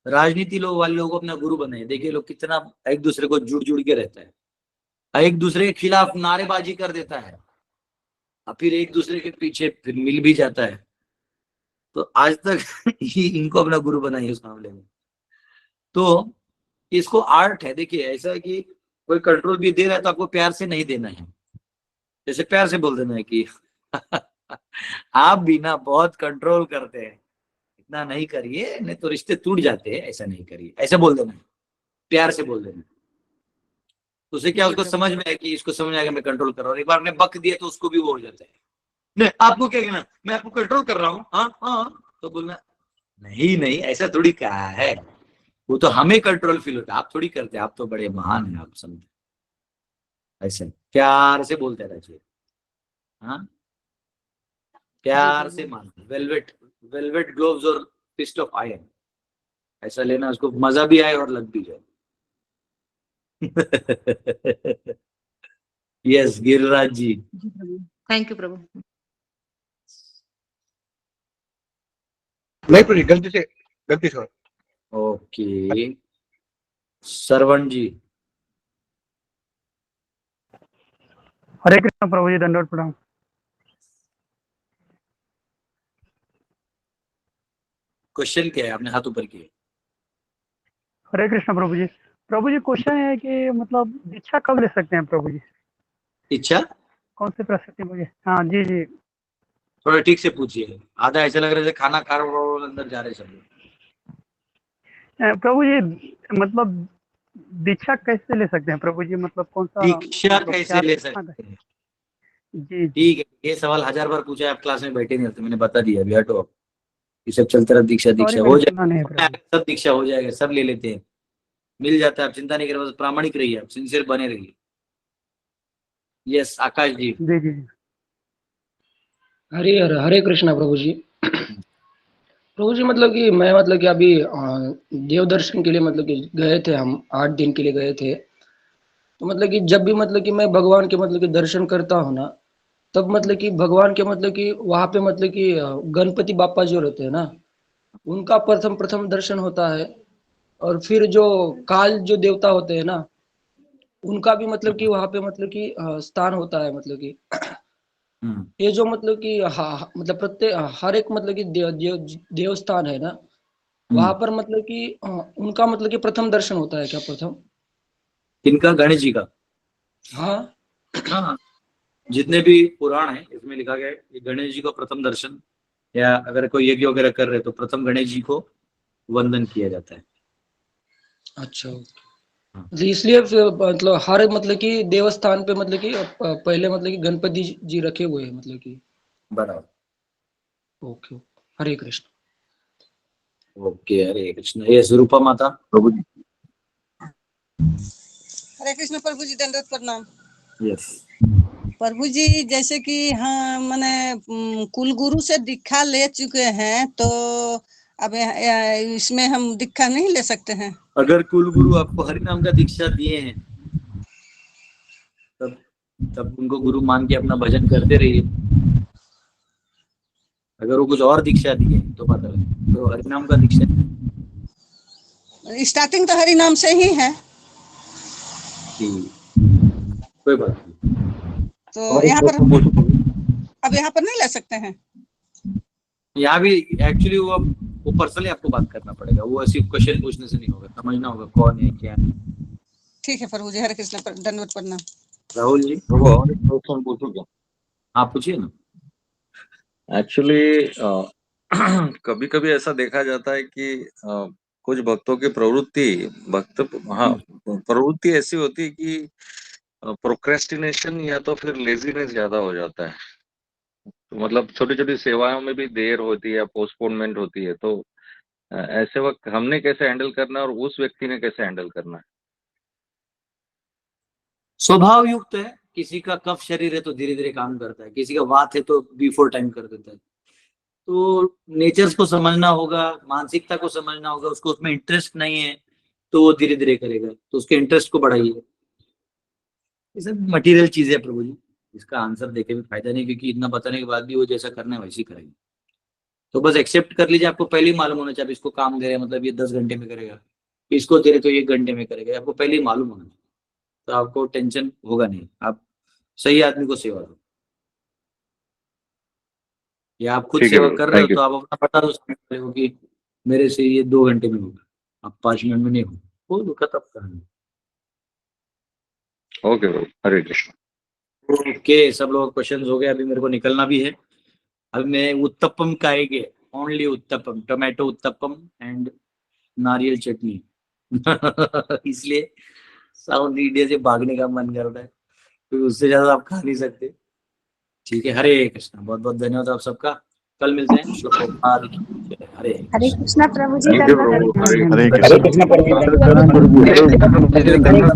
राजनीति लोग वाले लोगों को अपना गुरु बनाए, देखिए लोग कितना एक दूसरे को जुड़ जुड़ के रहता है, एक दूसरे के खिलाफ नारेबाजी कर देता है, और फिर एक दूसरे के पीछे फिर मिल भी जाता है। तो आज तक ही इनको अपना गुरु बनाइए उस मामले में। तो इसको आर्ट है, देखिए ऐसा है कि कोई कंट्रोल भी दे रहा है तो आपको प्यार से नहीं देना है। जैसे प्यार से बोल देना है कि आप भी ना बहुत कंट्रोल करते हैं, इतना नहीं करिए नहीं तो रिश्ते टूट जाते हैं, ऐसा नहीं करिए, ऐसे बोल देना है, प्यार से बोल देना। तो उसे क्या, उसको समझ में आया कि इसको समझ आएगा मैं कंट्रोल कर रहा हूँ। एक बार आपने बक दिया तो उसको भी वो हो जाता है, नहीं आपको क्या कहना, मैं आपको कंट्रोल कर रहा हूँ, हाँ हाँ, तो बोलना नहीं नहीं ऐसा थोड़ी कहा है, वो तो हमें कंट्रोल फील होता है, आप थोड़ी करते, आप तो बड़े महान हैं, आप समझे। ऐसे प्यार से बोलते रहना चाहिए। हाँ, प्यार से मानना। वेलवेट वेलवेट ग्लोव्स और फिस्ट ऑफ आयरन ऐसा लेना, उसको मजा भी आए और लग भी जाए। Yes Giriraj ji. Thank you प्रभु। नहीं प्रभु जी, गलती से ओके, श्रवण जी। हरे कृष्ण प्रभु जी, दंडवत प्रणाम। क्वेश्चन क्या है, आपने हाथ ऊपर किए? हरे कृष्ण प्रभु जी। प्रभु जी क्वेश्चन है कि मतलब दीक्षा कब ले सकते हैं प्रभु जी? इच्छा कौन से परिस्थिति में? हाँ जी जी। थोड़ा ठीक से पूछिए, आधा ऐसा लग रहा है जैसे खाना खा रहे हो अंदर जा रहे सब लोग। प्रभु जी मतलब दीक्षा कैसे ले सकते हैं प्रभु जी? मतलब कौन सा दीक्षा मतलब कैसे क्या? ले सकते हैं? जी ठीक है, ये सवाल 1000 बार पूछा है, आप क्लास में बैठे नहीं रहते, मैंने बता दिया अभी, हटो आप। ये सब चलता रहा, दीक्षा सॉरी, दीक्षा हो मैंने सुना नहीं है जाएगा, प्रभु। सब दीक्षा हो जाएगा, सब ले लेते हैं, मिल जाता है, आप चिंता नहीं करें, बस प्रामाणिक रहिए, आप सिंसियर बने रहिए। यस आकाश जी। जी जी जी। हरे कृष्णा प्रभु जी। प्रभु जी मतलब कि मैं मतलब कि अभी देव दर्शन के लिए मतलब कि गए थे, हम 8 दिन के लिए गए थे। तो मतलब कि जब भी मतलब कि मैं भगवान के मतलब कि दर्शन करता हूँ ना, तब मतलब कि भगवान के मतलब कि वहाँ पे मतलब कि गणपति बापा जो रहते हैं ना, उनका प्रथम दर्शन होता है। और फिर जो काल जो देवता होते हैं ना, उनका भी मतलब कि वहाँ पे मतलब कि स्थान होता है। मतलब कि ये जो मतलब कि मतलब प्रत्येक हर एक मतलब कि देवस्थान है ना, वहां पर मतलब कि उनका मतलब कि प्रथम दर्शन होता है क्या? प्रथम इनका गणेश जी का? हाँ हाँ, जितने भी पुराण है इसमें लिखा गया है कि गणेश जी को प्रथम दर्शन, या अगर कोई यज्ञ वगैरह कर रहे तो प्रथम गणेश जी को वंदन किया जाता है। अच्छा, इसलिए मतलब हर मतलब कि देवस्थान पे मतलब कि पहले मतलब कि गणपति जी रखे हुए हैं मतलब कि। बराबर। ओके, हरे कृष्ण। ओके, हरे कृष्ण। ये स्वरूपा माता। प्रभु जी। हरे कृष्ण प्रभु जी, दंडवत प्रणाम। यस प्रभु जी, जैसे कि हाँ मैंने कुल गुरु से दीक्षा ले चुके हैं, तो अब इसमें हम दीक्षा नहीं ले सकते हैं? अगर कुल गुरु आपको हरि नाम का दीक्षा दिए हैं तब उनको गुरु मान के अपना भजन करते रहिए। अगर वो कुछ और दीक्षा दिए तो पता लगे, तो हरि नाम का दीक्षा स्टार्टिंग तो हरि नाम से ही है। कोई बात नहीं। तो यहाँ पर अब यहाँ पर नहीं ले सकते हैं? यहाँ भी एक्चुअली वो पर्सनली आपको बात करना पड़ेगा, वो ऐसी क्वेश्चन पूछने से नहीं होगा, समझना होगा कौन है क्या है। ठीक है प्रभु जी, हरे कृष्ण, दंडवत प्रणाम। राहुल जी। क्वेश्चन पूछू क्या? आप पूछिए ना। एक्चुअली कभी कभी ऐसा देखा जाता है कि कुछ भक्तों की प्रवृत्ति ऐसी होती है कि प्रोक्रेस्टिनेशन या तो फिर लेजीनेस ज्यादा हो जाता है। तो मतलब छोटी छोटी सेवाओं में भी देर होती है, पोस्टपोनमेंट होती है, तो ऐसे वक्त हमने कैसे हैंडल करना है और उस व्यक्ति ने कैसे हैंडल करना है? स्वभाव युक्त है, किसी का कफ शरीर है तो धीरे धीरे काम करता है, किसी का वात है तो बिफोर टाइम कर देता है। तो नेचर्स को समझना होगा, मानसिकता को समझना होगा, उसको उसमें इंटरेस्ट नहीं है तो वो धीरे धीरे करेगा, तो उसके इंटरेस्ट को बढ़ाइए। ये सब मटेरियल चीज है प्रभु जी, इसका आंसर देके भी फायदा नहीं, क्योंकि इतना बताने के बाद भी वो जैसा करना है वैसे ही करेंगे। तो बस एक्सेप्ट कर लीजिए, आपको पहले ही मालूम होना चाहिए, इसको काम दे रहे मतलब ये 10 घंटे में करेगा, इसको दे रहे तो 1 घंटे में करेगा, आपको पहले ही मालूम होना चाहिए, तो आपको टेंशन होगा नहीं, आप सही आदमी को सेवा दो। या आप खुद सेवा कर रहे हो तो आप अपना बता दो कि मेरे से ये 2 घंटे में होगा, आप 5 मिनट में नहीं हो, वो दुखा तब करना। ओके, हरे कृष्ण। ओके, सब लोग क्वेश्चन हो गए, अभी मेरे को निकलना भी है। अभी मैं उत्तपम खाएंगे, only uttapam, tomato uttapam and नारियल चटनी इसलिए साउथ इंडिया से भागने का मन कर रहा है, तो उससे ज्यादा आप खा नहीं सकते। ठीक है, हरे कृष्ण, बहुत बहुत धन्यवाद आप सबका, कल मिलते हैं। हरे कृष्णा प्रभु जी, हरे कृष्ण। धन्यवाद।